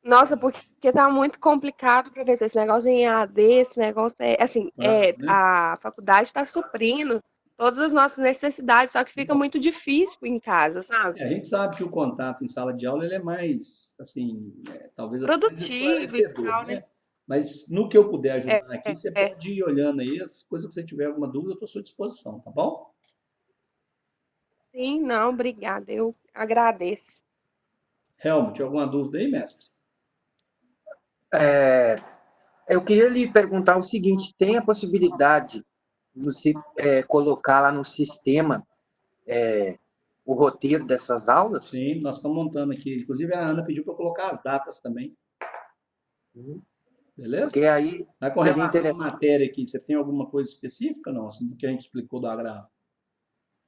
[SPEAKER 5] Nossa, porque tá muito complicado, professor. Esse negócio em EAD, esse negócio assim,
[SPEAKER 1] Né?
[SPEAKER 5] a faculdade está suprindo todas as nossas necessidades, só que fica muito difícil em casa, sabe?
[SPEAKER 1] A gente sabe que o contato em sala de aula ele é mais, assim, talvez até mais
[SPEAKER 5] Produtivo e
[SPEAKER 1] esclarecedor,
[SPEAKER 5] tal,
[SPEAKER 1] né?
[SPEAKER 5] né?
[SPEAKER 1] Mas no que eu puder ajudar aqui, você
[SPEAKER 5] é.
[SPEAKER 1] pode ir olhando aí, as coisas que você tiver alguma dúvida, eu estou à sua disposição, tá bom?
[SPEAKER 5] Sim, não, obrigada. Eu agradeço.
[SPEAKER 1] Helmut, alguma dúvida aí, mestre?
[SPEAKER 4] Eu queria lhe perguntar o seguinte, tem a possibilidade de você colocar lá no sistema o roteiro dessas aulas?
[SPEAKER 1] Sim, nós estamos montando aqui. Inclusive, a Ana pediu para eu colocar as datas também. Beleza?
[SPEAKER 4] Porque aí
[SPEAKER 1] Mas com
[SPEAKER 4] seria
[SPEAKER 1] relação à
[SPEAKER 4] interessante.
[SPEAKER 1] matéria aqui, você tem alguma coisa específica, não? Assim, do que a gente explicou do agravo?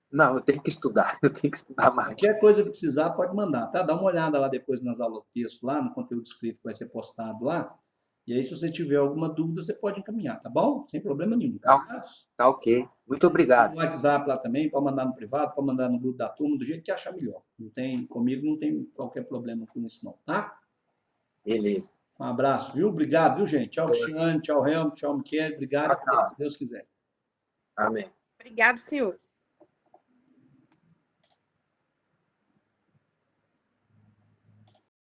[SPEAKER 4] Não, eu tenho que estudar, eu tenho que estudar mais.
[SPEAKER 1] Qualquer coisa que precisar, pode mandar, tá? Dá uma olhada lá depois nas aulas de texto, lá no conteúdo escrito que vai ser postado lá. E aí, se você tiver alguma dúvida, você pode encaminhar, tá bom? Sem problema nenhum.
[SPEAKER 4] Tá ok. Muito obrigado.
[SPEAKER 1] No WhatsApp lá também, pode mandar no privado, pode mandar no grupo da turma, do jeito que achar melhor. Comigo não tem qualquer problema com isso não, tá?
[SPEAKER 4] Beleza.
[SPEAKER 1] Um abraço, viu? Obrigado, viu, gente? Tchau, Cristiane, tchau, Helmut, tchau, Michele. Obrigado,
[SPEAKER 4] Tchau.
[SPEAKER 1] se Deus quiser.
[SPEAKER 4] Amém.
[SPEAKER 5] Obrigado, senhor.